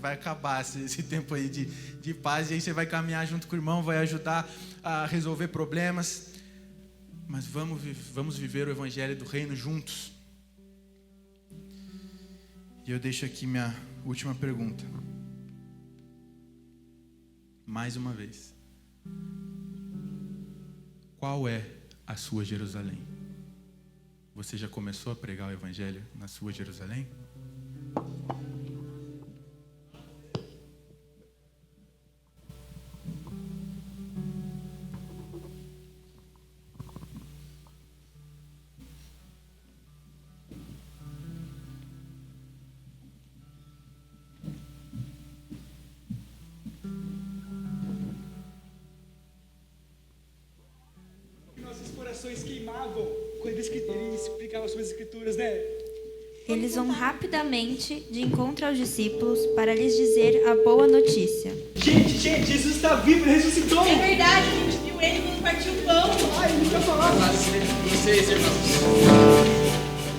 vai acabar esse tempo aí de paz. E aí você vai caminhar junto com o irmão, vai ajudar a resolver problemas. Mas vamos viver o Evangelho do Reino juntos. E eu deixo aqui minha última pergunta. Mais uma vez. Qual é a sua Jerusalém? Você já começou a pregar o Evangelho na sua Jerusalém? Nossos corações queimavam quando ele explicava sobre as Escrituras, né? Eles vão rapidamente de encontro aos discípulos para lhes dizer a boa notícia. Gente, Jesus está vivo, ele ressuscitou. É verdade, a gente viu ele quando partiu o pão. Ai, ele está falando. Vocês, irmãos,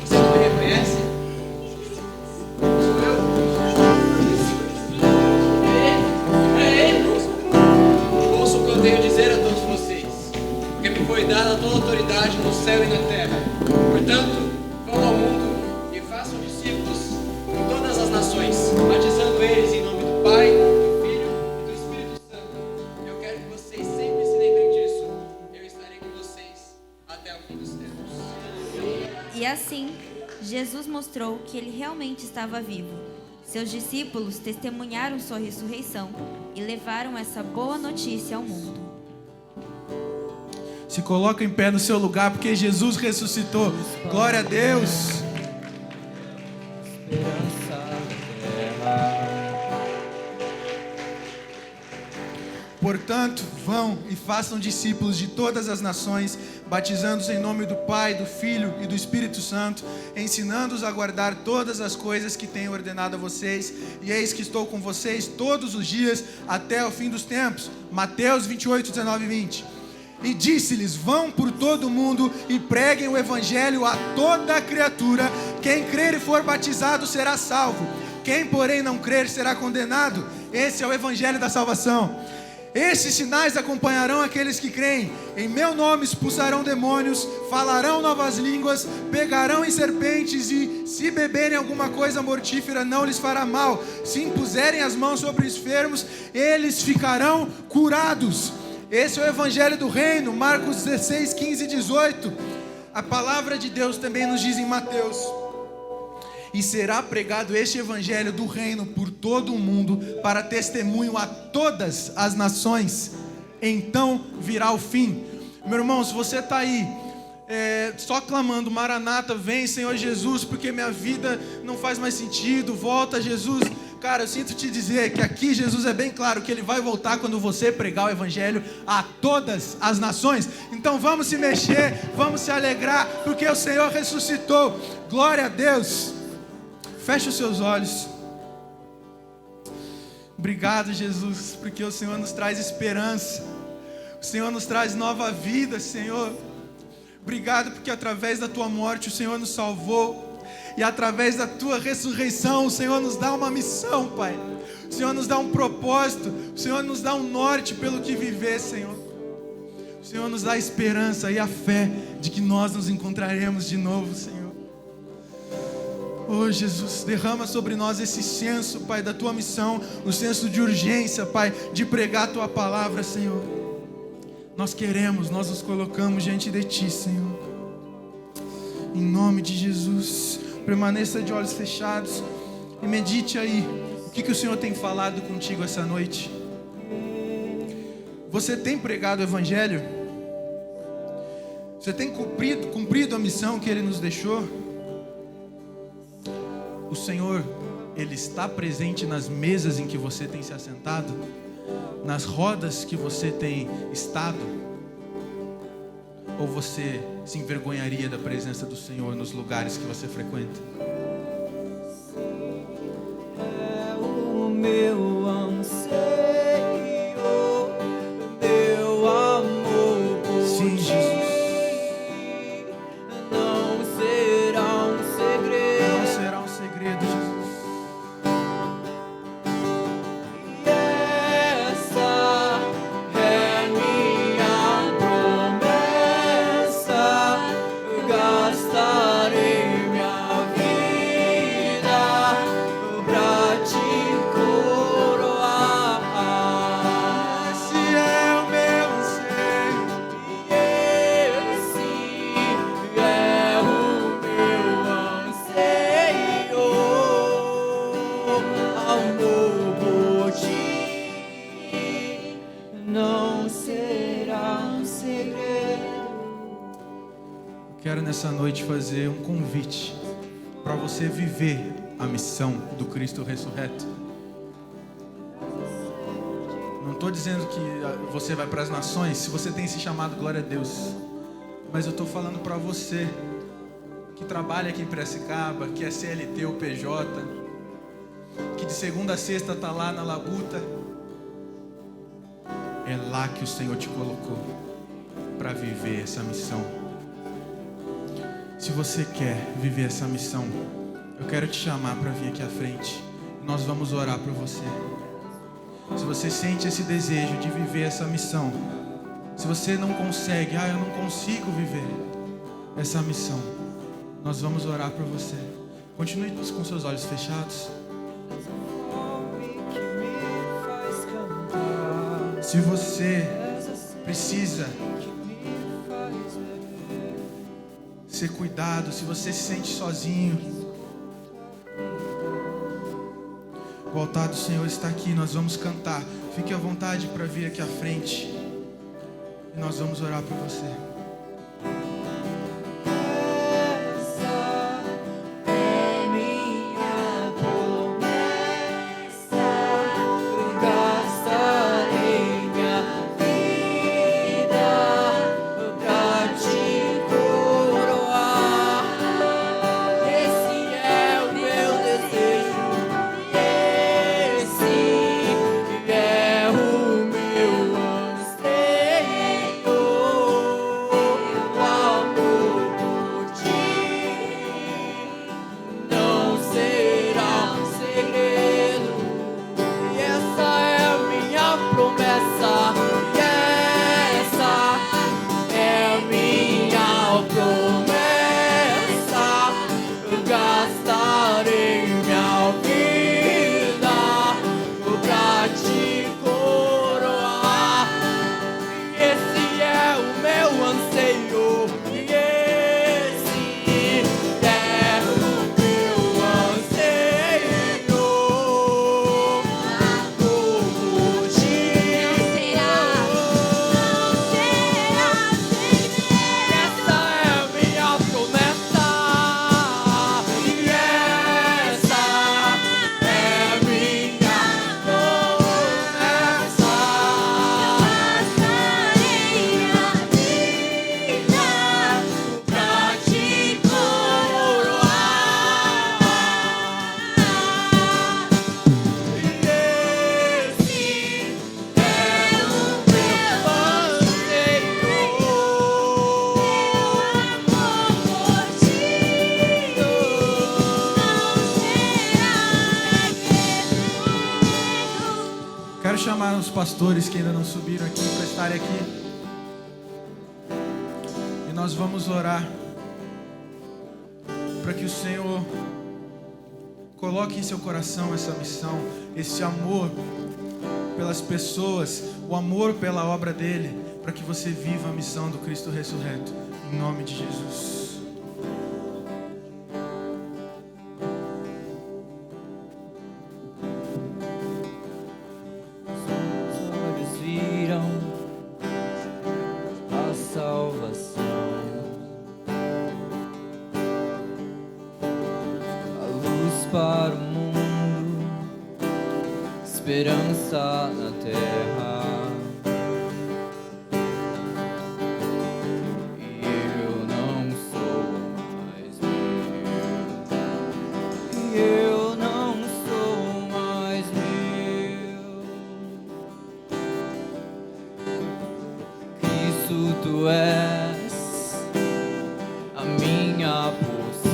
vocês me reconhecem? Sou eu? É ele. Ouço o que eu tenho a dizer a todos vocês, porque me foi dada toda a autoridade no céu e na terra. Portanto, vão ao mundo e façam discípulos em todas as nações, batizando eles em nome do Pai, do Filho e do Espírito Santo. Eu quero que vocês sempre se lembrem disso. Eu estarei com vocês até o fim dos tempos. E assim, Jesus mostrou que ele realmente estava vivo. Seus discípulos testemunharam sua ressurreição e levaram essa boa notícia ao mundo. Se coloca em pé no seu lugar, porque Jesus ressuscitou. Glória a Deus. Portanto, vão e façam discípulos de todas as nações, batizando-os em nome do Pai, do Filho e do Espírito Santo, ensinando-os a guardar todas as coisas que tenho ordenado a vocês. E eis que estou com vocês todos os dias até o fim dos tempos. Mateus 28, 19 e 20. E disse-lhes: vão por todo o mundo e preguem o Evangelho a toda criatura. Quem crer e for batizado será salvo. Quem, porém, não crer será condenado. Esse é o Evangelho da salvação. Esses sinais acompanharão aqueles que creem. Em meu nome expulsarão demônios, falarão novas línguas, pegarão em serpentes e, se beberem alguma coisa mortífera, não lhes fará mal. Se impuserem as mãos sobre os enfermos, eles ficarão curados. Esse é o Evangelho do Reino, Marcos 16, 15 e 18. A palavra de Deus também nos diz em Mateus: e será pregado este Evangelho do Reino por todo o mundo, para testemunho a todas as nações. Então virá o fim. Meu irmão, se você está aí só clamando: Maranata, vem Senhor Jesus, porque minha vida não faz mais sentido, volta Jesus. Cara, eu sinto te dizer que aqui Jesus é bem claro que Ele vai voltar quando você pregar o Evangelho a todas as nações. Então vamos se mexer, vamos se alegrar, porque o Senhor ressuscitou. Glória a Deus. Feche os seus olhos. Obrigado, Jesus, porque o Senhor nos traz esperança. O Senhor nos traz nova vida, Senhor. Obrigado porque através da Tua morte o Senhor nos salvou. E através da Tua ressurreição o Senhor nos dá uma missão, Pai. O Senhor nos dá um propósito. O Senhor nos dá um norte pelo que viver, Senhor. O Senhor nos dá a esperança e a fé de que nós nos encontraremos de novo, Senhor. Oh, Jesus, derrama sobre nós esse senso, Pai, da Tua missão, o senso de urgência, Pai, de pregar a Tua palavra, Senhor. Nós queremos, nós nos colocamos diante de Ti, Senhor. Em nome de Jesus, permaneça de olhos fechados e medite aí o que o Senhor tem falado contigo essa noite. Você tem pregado o Evangelho? Você tem cumprido a missão que Ele nos deixou? O Senhor, Ele está presente nas mesas em que você tem se assentado? Nas rodas que você tem estado? Ou você se envergonharia da presença do Senhor nos lugares que você frequenta? É o meu anseio, meu amor por Sim, ti. Jesus. Não será um segredo. Não será um segredo, Jesus. E essa é minha promessa. Gastarei minha vida pra te coroar. Esse é o meu anseio, e esse é o meu anseio. Amor por ti não será um segredo. Quero nessa noite fazer um convite para você viver a missão do Cristo ressurreto. Não estou dizendo que você vai para as nações. Se você tem esse chamado, glória a Deus. Mas eu estou falando para você que trabalha aqui em Piracicaba, que é CLT ou PJ, que de segunda a sexta está lá na labuta. É lá que o Senhor te colocou para viver essa missão. Se você quer viver essa missão, eu quero te chamar para vir aqui à frente. Nós vamos orar por você. Se você sente esse desejo de viver essa missão, se você não consegue, eu não consigo viver essa missão, nós vamos orar por você. Continue com seus olhos fechados. Se você precisa ser cuidado, se você se sente sozinho, o altar do Senhor está aqui, nós vamos cantar. Fique à vontade para vir aqui à frente e nós vamos orar por você. É minha promessa, gastarei minha vida pra te coroar. Esse é o meu desejo, esse é o meu anseio. Amor por ti não será um segredo. E essa é a minha promessa, e essa é a minha promessa. Eu gastarei minha vida pra te coroar. Esse é o meu anseio, e esse é o meu anseio. Amor por ti essa é a minha promessa, e essa é a minha promessa. Pra te coroar. E esse é o meu anseio. Amor por ti Quero chamar os pastores que ainda não subiram aqui para estarem aqui. E nós vamos orar para que o Senhor Coloque em seu coração essa missão, esse amor pelas pessoas, o amor pela obra dele, para que você viva a missão do Cristo ressurreto. Em nome de Jesus. Para o mundo, esperança na terra. E eu não sou mais meu. E eu não sou mais meu. Cristo, tu és a minha porção.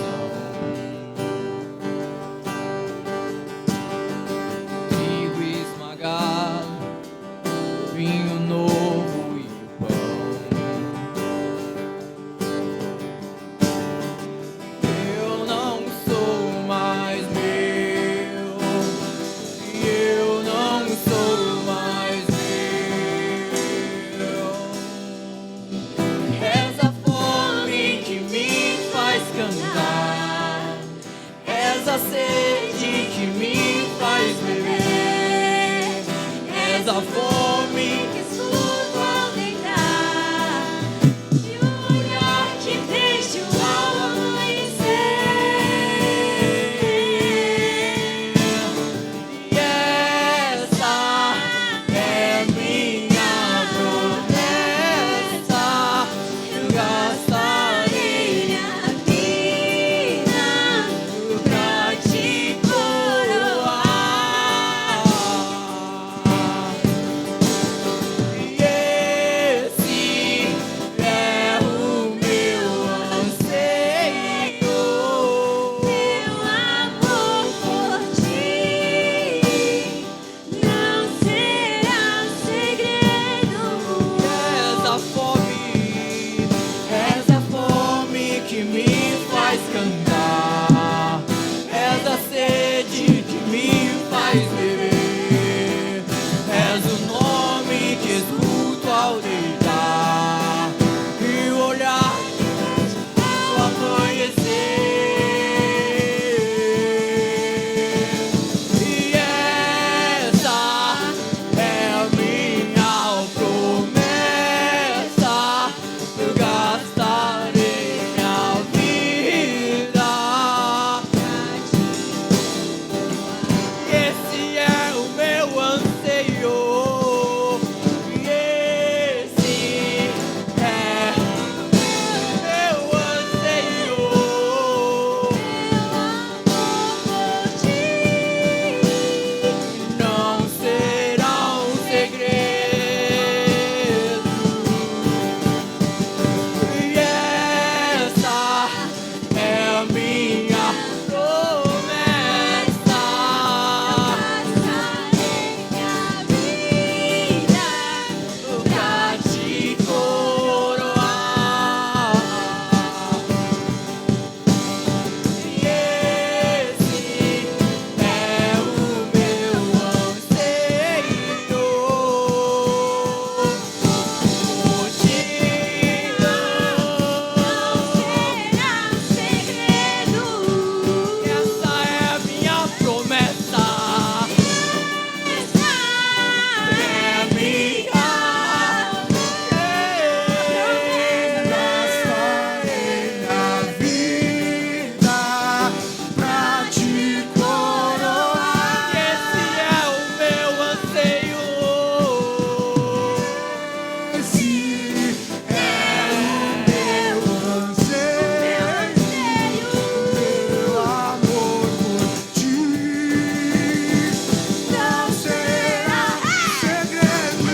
Vinho novo e o pão. Eu não sou mais meu. Eu não sou mais meu. És a fome que me faz cantar. És a sede que me faz beber. És a fome que escuto ao deitar e o olhar que deixo ao amanhecer. E essa é minha promessa. Eu gastarei minha vida pra te coroar. Cantar, és a sede que me faz beber, és o nome que escuto ao deitar e o olhar ao amanhecer. E essa é a minha promessa. Eu gastarei minha vida. Esse é o meu anseio. Esse é o meu anseio. Meu amor por ti não será um segredo. E essa é a minha promessa. Pra te coroar. E esse é o meu anseio por ti. Não será segredo. Essa é a minha promessa. Essa é a minha Gastarei minha vida pra te coroar. Esse é o meu anseio. Esse é o meu anseio, meu amor por ti não será segredo.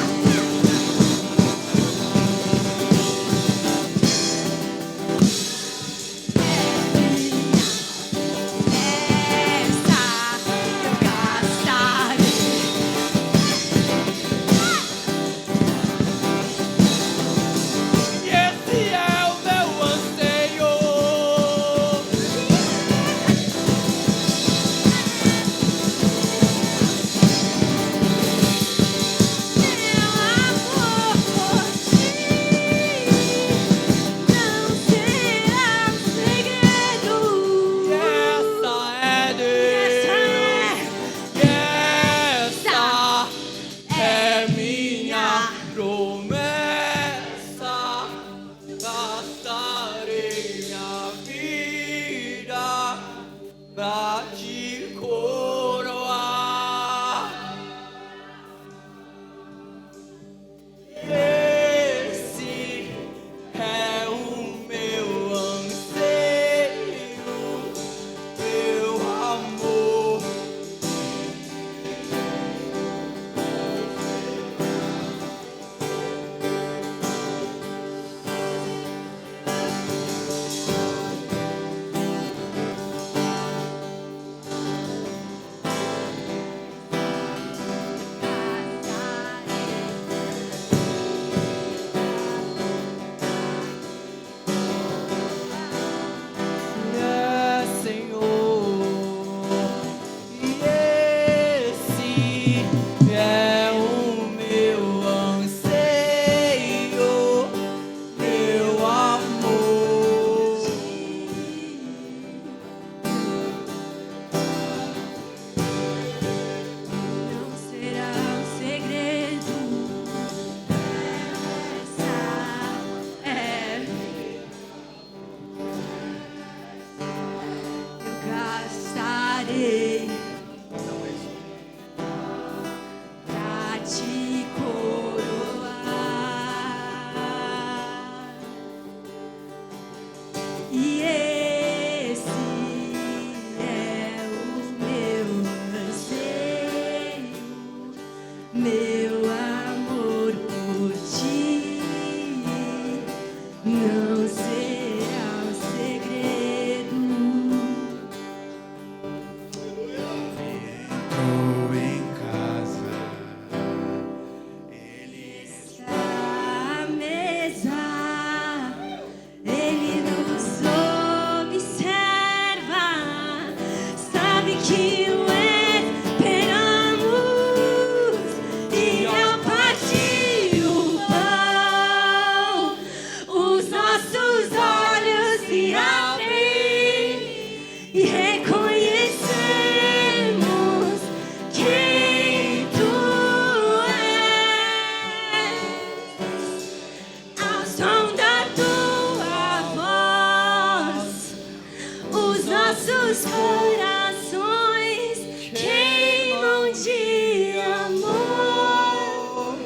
nossos corações queimam de amor,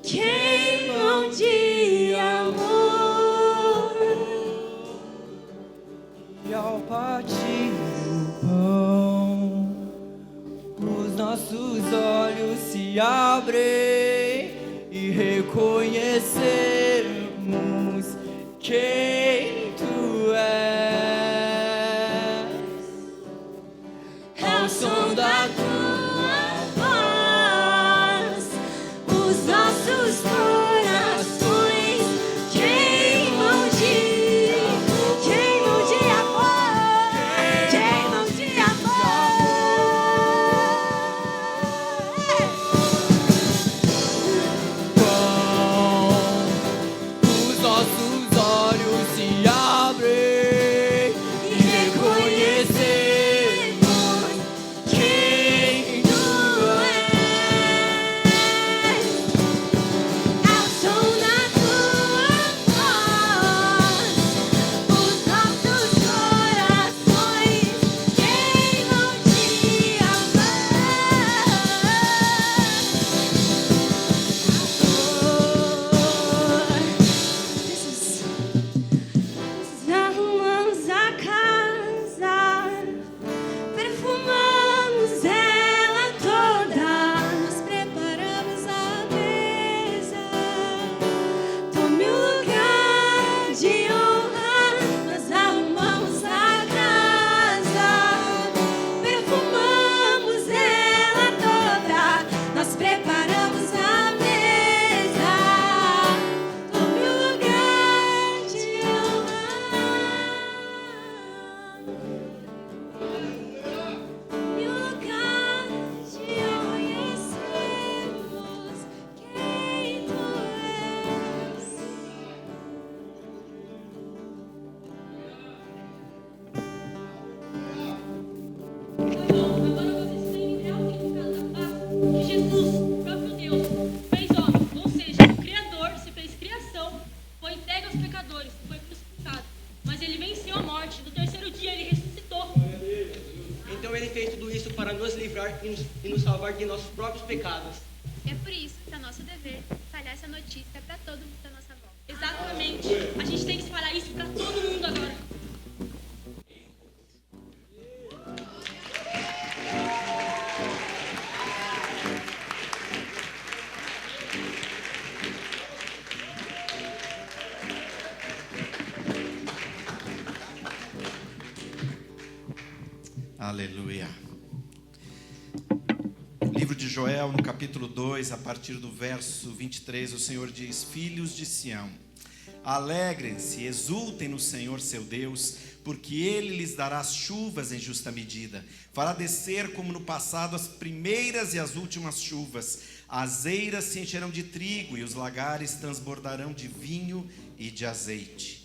queimam de amor. E ao partir do pão, os nossos olhos se abrem e reconhecermos quem Tu és. Ao som da Tua voz, os nossos corações queimam de amor, queimam de Os nossos olhos se abrem e reconhecemos quem Tu és. Ao som da Tua voz, os nossos corações queimam de arrumamos a casa, perfumamos ela toda, nós preparamos a mesa. Tome o lugar de honra, nós arrumamos a casa, perfumamos ela toda, nós preparamos a mesa. Tome o lugar de honra. E o lugar de reconhecermos quem Tu és. Agora vocês têm realmente que Jesus, o próprio Deus, fez homem, ou seja, o Criador se fez criação, foi entregue aos pecadores, foi crucificado, mas ele venceu a morte. No terceiro dia ele ressuscitou. Então ele fez tudo isso para nos livrar e nos salvar de nossos próprios pecados. É por isso que é nosso dever espalhar essa notícia para todo mundo da nossa volta. Exatamente. A gente tem que espalhar isso para todo mundo agora. Aleluia. Livro de Joel, no capítulo 2, a partir do verso 23, o Senhor diz: Filhos de Sião, alegrem-se, exultem no Senhor seu Deus, porque Ele lhes dará as chuvas em justa medida. Fará descer como no passado as primeiras e as últimas chuvas. As eiras se encherão de trigo e os lagares transbordarão de vinho e de azeite.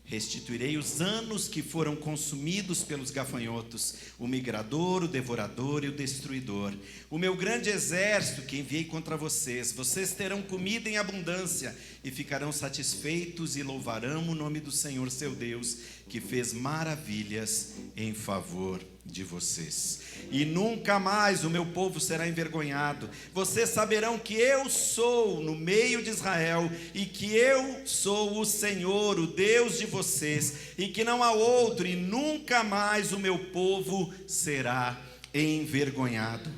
Restituirei os anos que foram consumidos pelos gafanhotos, o migrador, o devorador e o destruidor. O meu grande exército que enviei contra vocês. Vocês terão comida em abundância e ficarão satisfeitos e louvarão o nome do Senhor seu Deus, que fez maravilhas em favor de vocês. E nunca mais o meu povo será envergonhado. Vocês saberão que eu sou no meio de Israel e que eu sou o Senhor, o Deus de vocês, e que não há outro, e nunca mais o meu povo será envergonhado.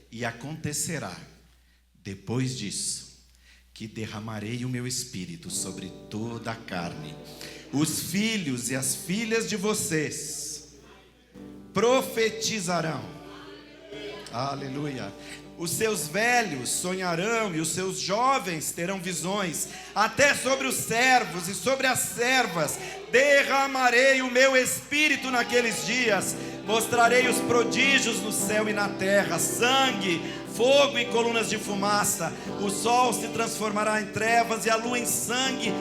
E acontecerá, depois disso, que derramarei o meu espírito sobre toda a carne. Os filhos e as filhas de vocês profetizarão. Aleluia. Os seus velhos sonharão e os seus jovens terão visões. Até sobre os servos e sobre as servas derramarei o meu espírito naqueles dias. Mostrarei os prodígios no céu e na terra: sangue, fogo e colunas de fumaça. O sol se transformará em trevas e a lua em sangue,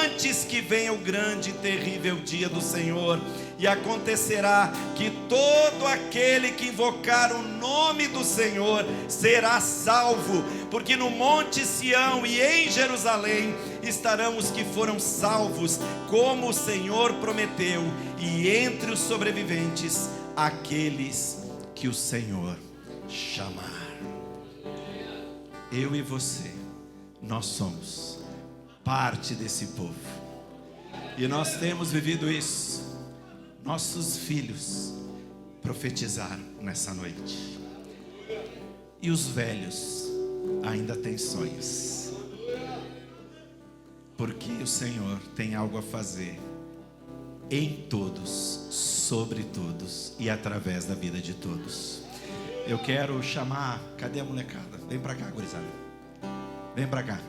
antes que venha o grande e terrível dia do Senhor. E acontecerá que todo aquele que invocar o nome do Senhor será salvo, porque no monte Sião e em Jerusalém estarão os que foram salvos, como o Senhor prometeu, e entre os sobreviventes aqueles que o Senhor chamar. Eu e você, nós somos parte desse povo. E nós temos vivido isso. Nossos filhos profetizaram nessa noite. E os velhos ainda têm sonhos. Porque o Senhor tem algo a fazer em todos, sobre todos e através da vida de todos. Eu quero chamar, cadê a molecada? Vem pra cá, gurizada. Vem pra cá.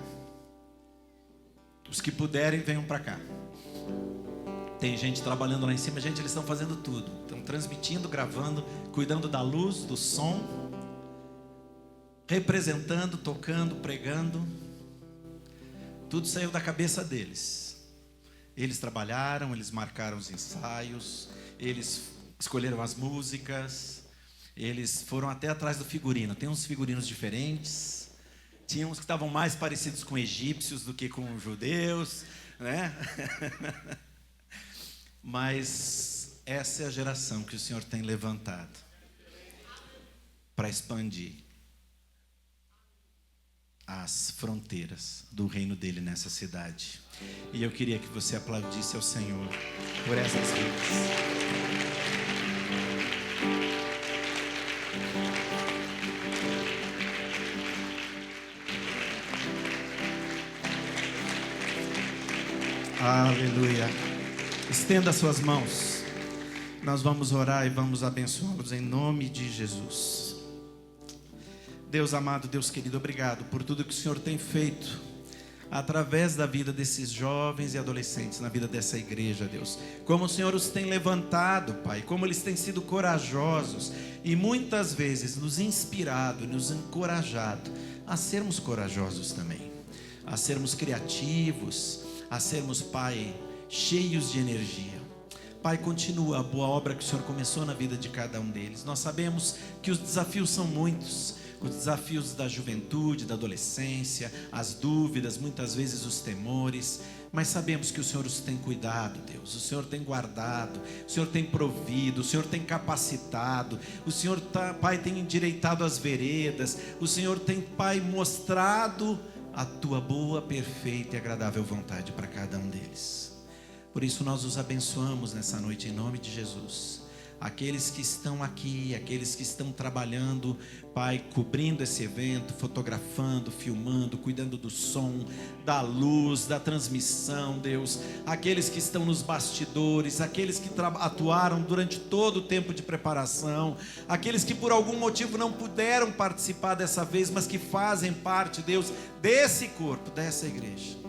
Os que puderem, venham pra cá. Tem gente trabalhando lá em cima. Gente, eles estão fazendo tudo. Estão transmitindo, gravando, cuidando da luz, do som, representando, tocando, pregando. Tudo saiu da cabeça deles. Eles trabalharam, eles marcaram os ensaios, eles escolheram as músicas, eles foram até atrás do figurino. Tem uns figurinos diferentes. Tinha uns que estavam mais parecidos com egípcios do que com judeus, né? Mas essa é a geração que o Senhor tem levantado para expandir as fronteiras do reino dele nessa cidade. E eu queria que você aplaudisse ao Senhor por essas vidas. Aleluia. Estenda suas mãos. Nós vamos orar e vamos abençoá-los em nome de Jesus. Deus amado, Deus querido, obrigado por tudo que o Senhor tem feito através da vida desses jovens e adolescentes, na vida dessa igreja, Deus. Como o Senhor os tem levantado, Pai, como eles têm sido corajosos e muitas vezes nos inspirado e nos encorajado a sermos corajosos também, a sermos criativos, a sermos, Pai, cheios de energia. Pai, continua a boa obra que o Senhor começou na vida de cada um deles. Nós sabemos que os desafios são muitos, os desafios da juventude, da adolescência, as dúvidas, muitas vezes os temores, mas sabemos que o Senhor os tem cuidado, Deus. O Senhor tem guardado, o Senhor tem provido, o Senhor tem capacitado, o Senhor, Pai, tem endireitado as veredas, o Senhor tem, Pai, mostrado a Tua boa, perfeita e agradável vontade para cada um deles. Por isso nós os abençoamos nessa noite em nome de Jesus. Aqueles que estão aqui, aqueles que estão trabalhando, Pai, cobrindo esse evento, fotografando, filmando, cuidando do som, da luz, da transmissão, Deus. Aqueles que estão nos bastidores, aqueles que atuaram durante todo o tempo de preparação, aqueles que por algum motivo não puderam participar dessa vez, mas que fazem parte, Deus, desse corpo, dessa igreja.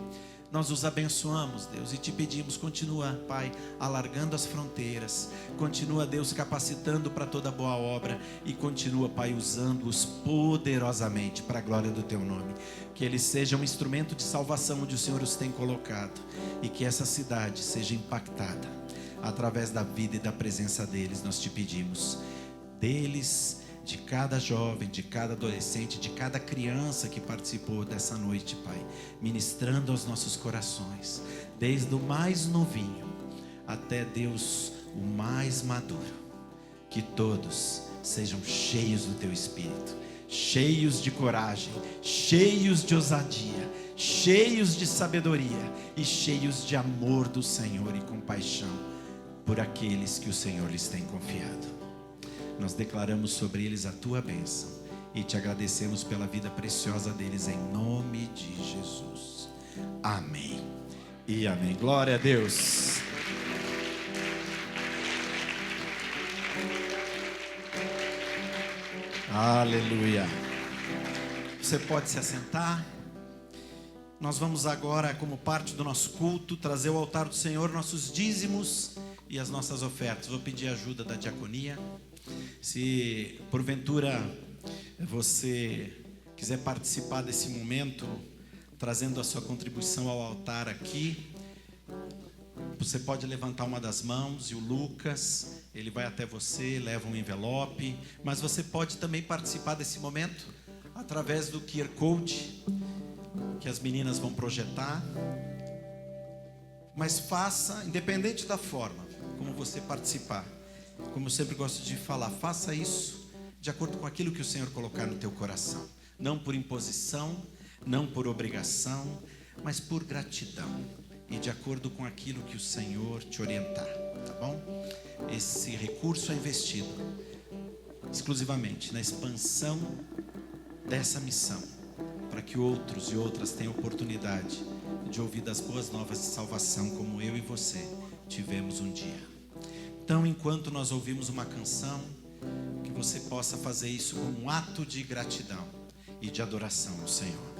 Nós os abençoamos, Deus, e te pedimos, continua, Pai, alargando as fronteiras, continua, Deus, capacitando para toda boa obra e continua, Pai, usando-os poderosamente para a glória do Teu nome. Que eles sejam um instrumento de salvação onde o Senhor os tem colocado e que essa cidade seja impactada através da vida e da presença deles. Nós te pedimos, deles, de cada jovem, de cada adolescente, de cada criança que participou dessa noite, Pai, ministrando aos nossos corações, desde o mais novinho até, Deus, o mais maduro. Que todos sejam cheios do Teu Espírito, cheios de coragem, cheios de ousadia, cheios de sabedoria e cheios de amor do Senhor e compaixão por aqueles que o Senhor lhes tem confiado. Nós declaramos sobre eles a Tua bênção e te agradecemos pela vida preciosa deles em nome de Jesus. Amém e amém. Glória a Deus. Aleluia. Você pode se assentar. Nós vamos agora, como parte do nosso culto, trazer ao altar do Senhor nossos dízimos e as nossas ofertas. Vou pedir a ajuda da diaconia. Se porventura você quiser participar desse momento, trazendo a sua contribuição ao altar aqui, você pode levantar uma das mãos e o Lucas, ele vai até você, leva um envelope. Mas você pode também participar desse momento através do QR Code que as meninas vão projetar. Mas faça, independente da forma como você participar, como eu sempre gosto de falar, faça isso de acordo com aquilo que o Senhor colocar no teu coração. Não por imposição, não por obrigação, mas por gratidão. E de acordo com aquilo que o Senhor te orientar, tá bom? Esse recurso é investido exclusivamente na expansão dessa missão, para que outros e outras tenham oportunidade de ouvir das boas novas de salvação, como eu e você tivemos um dia. Então, enquanto nós ouvimos uma canção, que você possa fazer isso como um ato de gratidão e de adoração ao Senhor.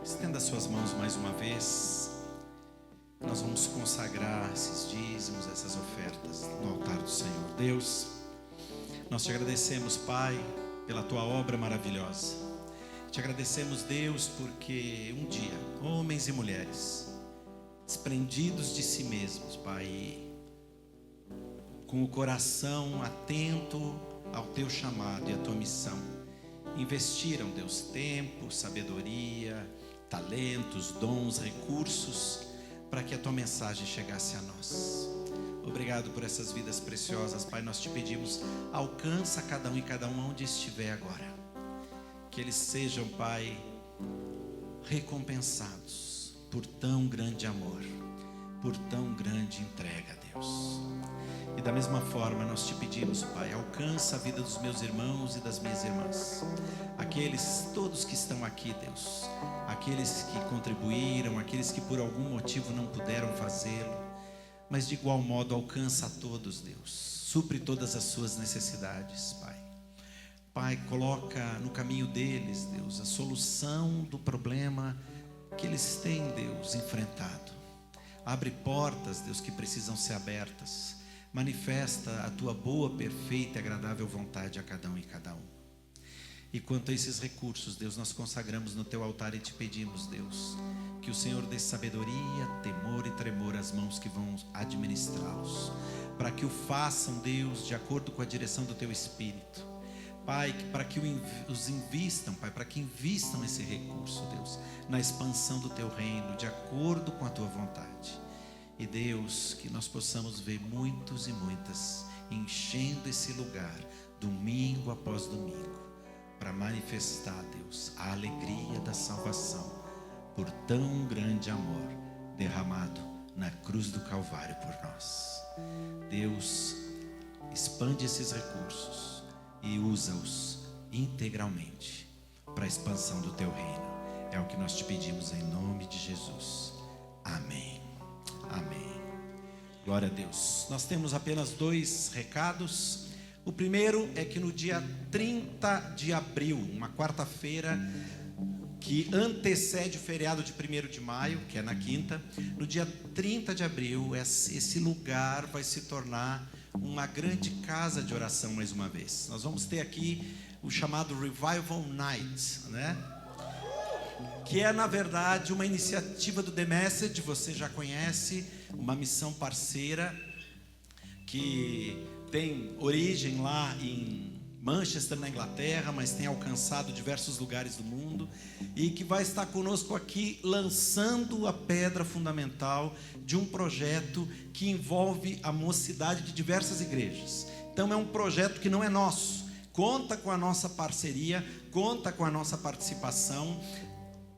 Estenda suas mãos mais uma vez. Nós vamos consagrar esses dízimos, essas ofertas no altar do Senhor. Deus, nós te agradecemos, Pai, pela tua obra maravilhosa. Te agradecemos, Deus, porque um dia, homens e mulheres, desprendidos de si mesmos, Pai, com o coração atento ao teu chamado e à tua missão, investiram, Deus, tempo, sabedoria, talentos, dons, recursos, para que a tua mensagem chegasse a nós. Obrigado por essas vidas preciosas, Pai. Nós te pedimos, alcança cada um e cada um onde estiver agora. Que eles sejam, Pai, recompensados por tão grande amor, por tão grande entrega, Deus. E da mesma forma nós te pedimos, Pai, alcança a vida dos meus irmãos e das minhas irmãs. Aqueles, todos que estão aqui, Deus. Aqueles que contribuíram, aqueles que por algum motivo não puderam fazê-lo. Mas de igual modo alcança a todos, Deus. Supre todas as suas necessidades, Pai. Pai, coloca no caminho deles, Deus, a solução do problema que eles têm, Deus, enfrentado. Abre portas, Deus, que precisam ser abertas. Manifesta a tua boa, perfeita e agradável vontade a cada um e cada um. E quanto a esses recursos, Deus, nós consagramos no teu altar e te pedimos, Deus, que o Senhor dê sabedoria, temor e tremor às mãos que vão administrá-los, para que o façam, Deus, de acordo com a direção do teu Espírito. Pai, para que os invistam, Pai, para que invistam esse recurso, Deus, na expansão do teu reino, de acordo com a tua vontade. E Deus, que nós possamos ver muitos e muitas enchendo esse lugar, domingo após domingo, para manifestar, Deus, a alegria da salvação por tão grande amor derramado na cruz do Calvário por nós. Deus, expande esses recursos e usa-os integralmente para a expansão do teu reino. É o que nós te pedimos em nome de Jesus. Amém. Amém. Glória a Deus. Nós temos apenas 2 recados. O primeiro é que no dia 30 de abril, uma quarta-feira, que antecede o feriado de 1º de maio, que é na quinta, no dia 30 de abril, esse lugar vai se tornar uma grande casa de oração mais uma vez. Nós vamos ter aqui o chamado Revival Night, né? Que é, na verdade, uma iniciativa do The Message, você já conhece, uma missão parceira que tem origem lá em Manchester, na Inglaterra, mas tem alcançado diversos lugares do mundo e que vai estar conosco aqui lançando a pedra fundamental de um projeto que envolve a mocidade de diversas igrejas. Então é um projeto que não é nosso, conta com a nossa parceria, conta com a nossa participação.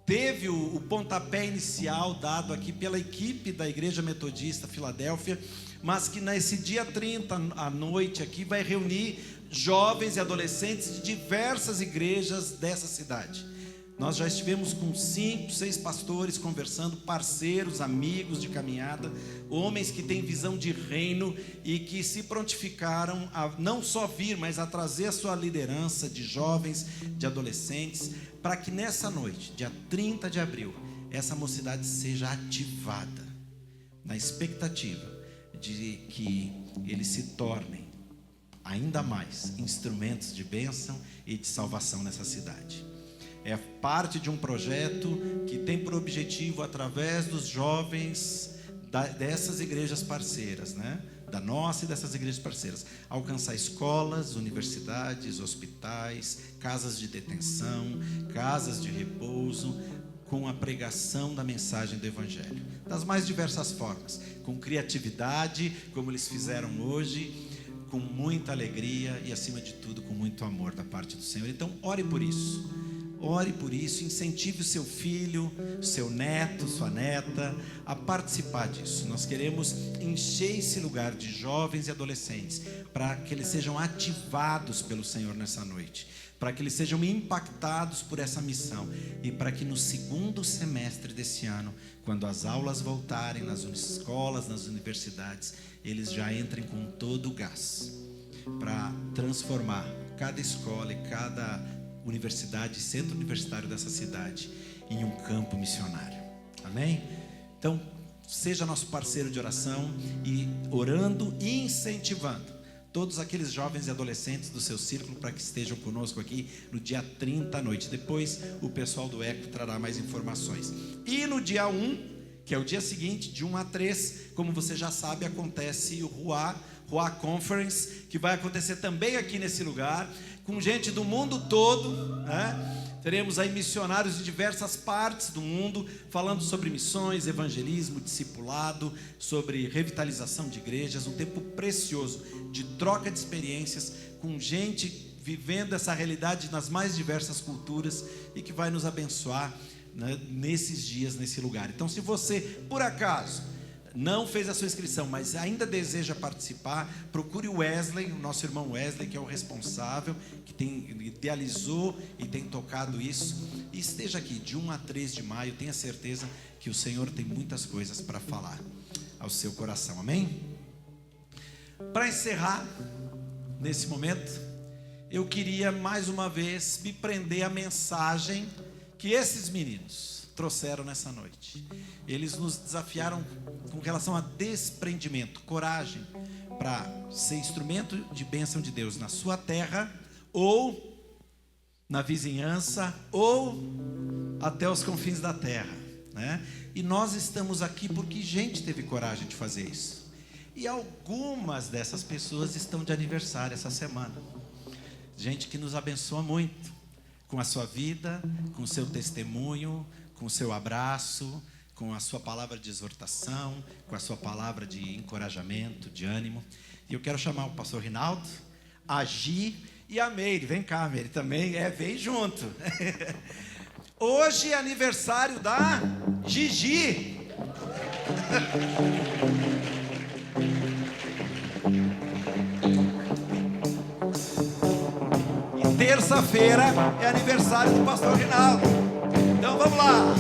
Teve o pontapé inicial dado aqui pela equipe da Igreja Metodista Filadélfia, mas que nesse dia 30 à noite aqui vai reunir jovens e adolescentes de diversas igrejas dessa cidade. Nós já estivemos com 5, 6 pastores conversando, parceiros, amigos de caminhada, homens que têm visão de reino e que se prontificaram a não só vir, mas a trazer a sua liderança de jovens, de adolescentes, para que nessa noite, dia 30 de abril, essa mocidade seja ativada, na expectativa de que eles se tornem ainda mais instrumentos de bênção e de salvação nessa cidade. É parte de um projeto que tem por objetivo, através dos jovens dessas igrejas parceiras, né? Da nossa e dessas igrejas parceiras, alcançar escolas, universidades, hospitais, casas de detenção, casas de repouso, com a pregação da mensagem do Evangelho, das mais diversas formas, com criatividade, como eles fizeram hoje, com muita alegria e, acima de tudo, com muito amor da parte do Senhor. Então, ore por isso. Ore por isso, incentive o seu filho, seu neto, sua neta a participar disso. Nós queremos encher esse lugar de jovens e adolescentes para que eles sejam ativados pelo Senhor nessa noite, para que eles sejam impactados por essa missão e para que no segundo semestre desse ano, quando as aulas voltarem nas escolas, nas universidades, eles já entrem com todo o gás para transformar cada escola e cada universidade, centro universitário dessa cidade em um campo missionário. Amém? Então, seja nosso parceiro de oração e orando e incentivando todos aqueles jovens e adolescentes do seu círculo para que estejam conosco aqui no dia 30 à noite. Depois o pessoal do ECO trará mais informações. E no dia 1, que é o dia seguinte, de 1 a 3, como você já sabe, acontece o Ruá Conference, que vai acontecer também aqui nesse lugar, com gente do mundo todo, né? Teremos aí missionários de diversas partes do mundo, falando sobre missões, evangelismo, discipulado, sobre revitalização de igrejas, um tempo precioso de troca de experiências, com gente vivendo essa realidade nas mais diversas culturas e que vai nos abençoar, né, nesses dias, nesse lugar. Então, se você, por acaso, não fez a sua inscrição, mas ainda deseja participar, procure o Wesley, o nosso irmão Wesley, que é o responsável, que idealizou e tem tocado isso. E esteja aqui de 1 a 3 de maio, tenha certeza que o Senhor tem muitas coisas para falar ao seu coração, amém? Para encerrar, nesse momento, eu queria mais uma vez me prender à mensagem que esses meninos trouxeram nessa noite. Eles nos desafiaram com relação a desprendimento, coragem, para ser instrumento de bênção de Deus na sua terra, ou na vizinhança, ou até os confins da terra, né? E nós estamos aqui porque gente teve coragem de fazer isso. E algumas dessas pessoas estão de aniversário essa semana. Gente que nos abençoa muito com a sua vida, com o seu testemunho, com o seu abraço, com a sua palavra de exortação, com a sua palavra de encorajamento, de ânimo. E eu quero chamar o pastor Rinaldo, a Gi e a Meire. Vem cá, Meire, também. Vem junto. Hoje é aniversário da Gigi. E terça-feira é aniversário do pastor Rinaldo. Então vamos lá.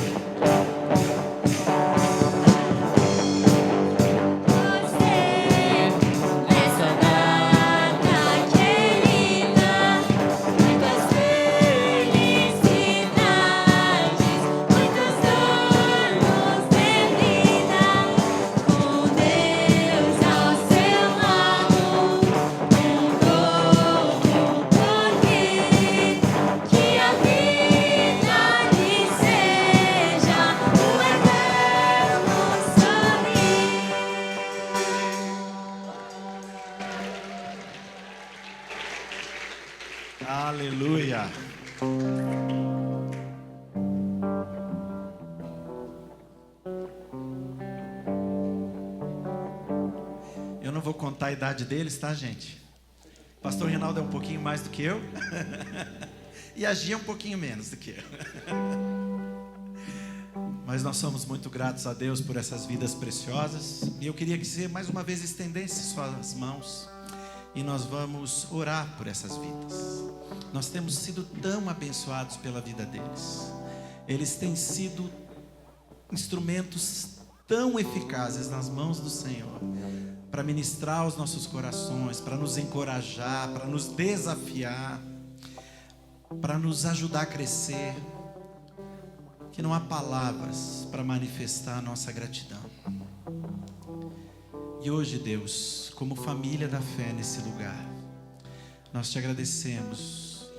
Aleluia. Eu não vou contar a idade deles, tá, gente? Pastor Reinaldo é um pouquinho mais do que eu. E agia um pouquinho menos do que eu. Mas nós somos muito gratos a Deus por essas vidas preciosas. E eu queria que você mais uma vez estendesse suas mãos. E nós vamos orar por essas vidas. Nós temos sido tão abençoados pela vida deles. Eles têm sido instrumentos tão eficazes nas mãos do Senhor, para ministrar aos nossos corações, para nos encorajar, para nos desafiar, para nos ajudar a crescer, que não há palavras para manifestar a nossa gratidão. E hoje, Deus, como família da fé nesse lugar, nós te agradecemos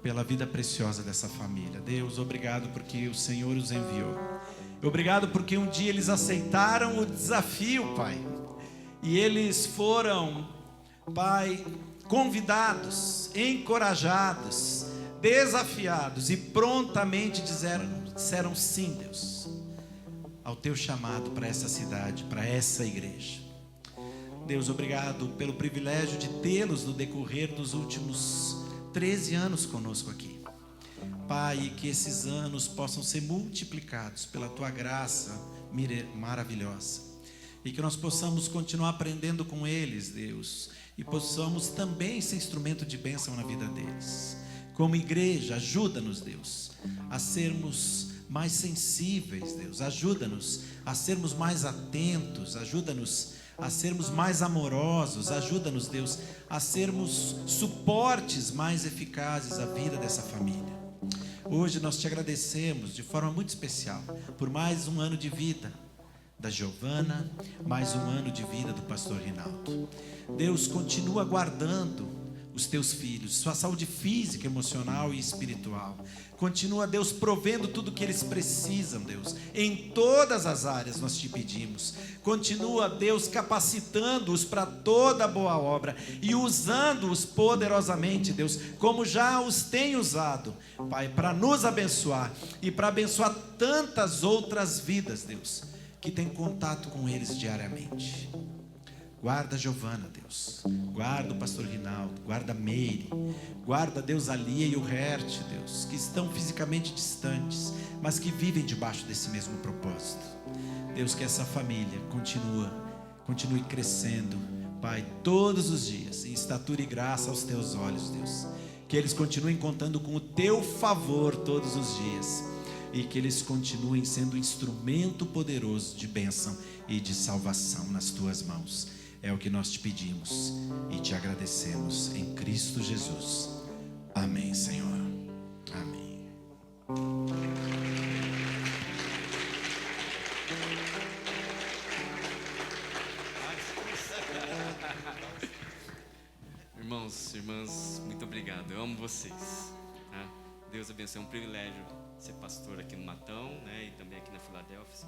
pela vida preciosa dessa família. Deus, obrigado porque o Senhor os enviou. Obrigado porque um dia eles aceitaram o desafio, Pai. E eles foram, Pai, convidados, encorajados, desafiados e prontamente disseram sim, Deus, ao teu chamado para essa cidade, para essa igreja. Deus, obrigado pelo privilégio de tê-los no decorrer dos últimos 13 anos conosco aqui. Pai, que esses anos possam ser multiplicados pela tua graça maravilhosa. E que nós possamos continuar aprendendo com eles, Deus. E possamos também ser instrumento de bênção na vida deles. Como igreja, ajuda-nos, Deus, a sermos mais sensíveis, Deus. Ajuda-nos a sermos mais atentos. Ajuda-nos a sermos mais amorosos. Ajuda-nos, Deus, a sermos suportes mais eficazes à vida dessa família. Hoje nós te agradecemos de forma muito especial por mais um ano de vida da Giovana, mais um ano de vida do pastor Reinaldo. Deus, continua guardando os teus filhos, sua saúde física, emocional e espiritual. Continua, Deus, provendo tudo que eles precisam, Deus, em todas as áreas nós te pedimos. Continua, Deus, capacitando-os para toda boa obra e usando-os poderosamente, Deus, como já os tem usado, Pai, para nos abençoar e para abençoar tantas outras vidas, Deus, que tem contato com eles diariamente. Guarda a Giovana, Deus. Guarda o pastor Reinaldo. Guarda a Meire. Guarda, Deus, a Lia e o Hert, Deus, que estão fisicamente distantes, mas que vivem debaixo desse mesmo propósito. Deus, que essa família continue crescendo, Pai, todos os dias, em estatura e graça aos teus olhos, Deus. Que eles continuem contando com o teu favor todos os dias. E que eles continuem sendo instrumento poderoso de bênção e de salvação nas tuas mãos. É o que nós te pedimos e te agradecemos em Cristo Jesus. Amém, Senhor. Amém. Irmãos, irmãs, muito obrigado. Eu amo vocês. Tá? Deus abençoe. É um privilégio ser pastor aqui no Matão, né, e também aqui na Filadélfia,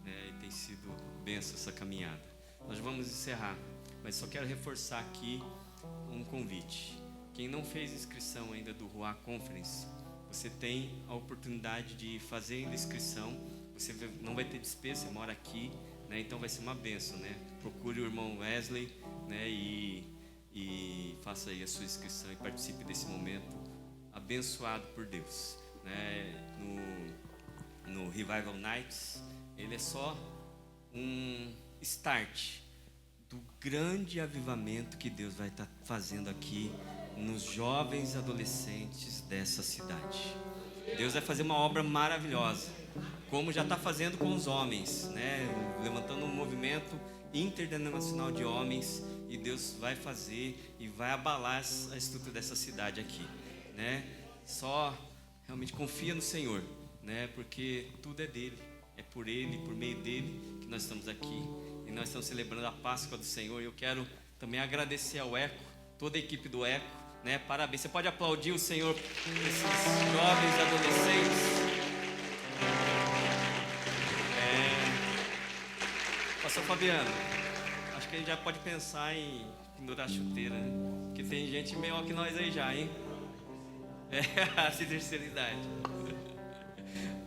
né, e tem sido bênção essa caminhada. Nós vamos encerrar, mas só quero reforçar aqui um convite. Quem não fez inscrição ainda do Ruach Conference, você tem a oportunidade de fazer a inscrição. Você não vai ter despesa, você mora aqui, né, então vai ser uma bênção, né? Procure o irmão Wesley, né, e faça aí a sua inscrição e participe desse momento abençoado por Deus. Né, no Revival Nights, ele é só um start do grande avivamento que Deus vai estar fazendo aqui nos jovens adolescentes dessa cidade. Deus vai fazer uma obra maravilhosa, como já está fazendo com os homens, né, levantando um movimento interdenominacional de homens, e Deus vai fazer e vai abalar a estrutura dessa cidade aqui, né? Só realmente confia no Senhor, né? Porque tudo é dele, é por ele, por meio dele que nós estamos aqui. E nós estamos celebrando a Páscoa do Senhor. Eu quero também agradecer ao Eco, toda a equipe do Eco, né? Parabéns. Você pode aplaudir o Senhor por esses jovens adolescentes. Pastor Fabiano, acho que a gente já pode pensar em pendurar a chuteira, né? Porque tem gente melhor que nós aí já, hein? De terceira idade.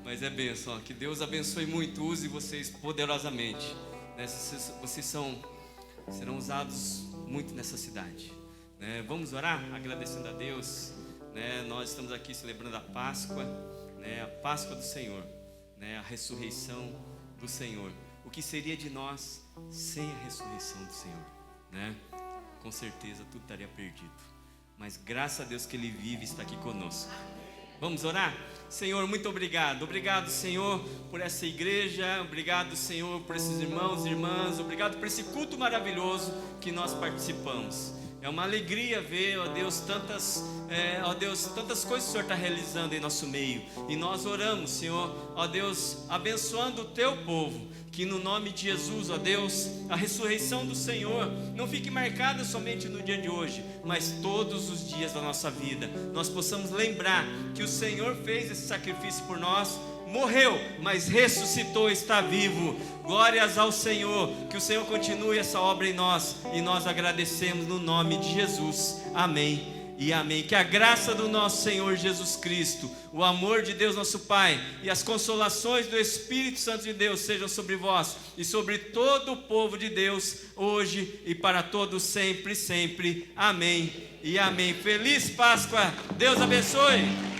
Mas é bênção, ó. Que Deus abençoe muito, use vocês poderosamente, né? Vocês serão usados muito nessa cidade, né? Vamos orar agradecendo a Deus, né? Nós estamos aqui celebrando a Páscoa, né? A Páscoa do Senhor, né? A ressurreição do Senhor. O que seria de nós sem a ressurreição do Senhor, né? Com certeza tudo estaria perdido, mas graças a Deus que Ele vive e está aqui conosco. Vamos orar? Senhor, muito obrigado. Obrigado, Senhor, por essa igreja. Obrigado, Senhor, por esses irmãos e irmãs. Obrigado por esse culto maravilhoso que nós participamos. É uma alegria ver, ó Deus, tantas coisas que o Senhor está realizando em nosso meio. E nós oramos, Senhor, ó Deus, abençoando o Teu povo. Que no nome de Jesus, ó Deus, a ressurreição do Senhor não fique marcada somente no dia de hoje, mas todos os dias da nossa vida. Nós possamos lembrar que o Senhor fez esse sacrifício por nós, morreu, mas ressuscitou, está vivo. Glórias ao Senhor, que o Senhor continue essa obra em nós, e nós agradecemos no nome de Jesus. Amém e amém. Que a graça do nosso Senhor Jesus Cristo, o amor de Deus nosso Pai e as consolações do Espírito Santo de Deus sejam sobre vós e sobre todo o povo de Deus, hoje e para todos sempre, sempre. Amém e amém. Feliz Páscoa. Deus abençoe.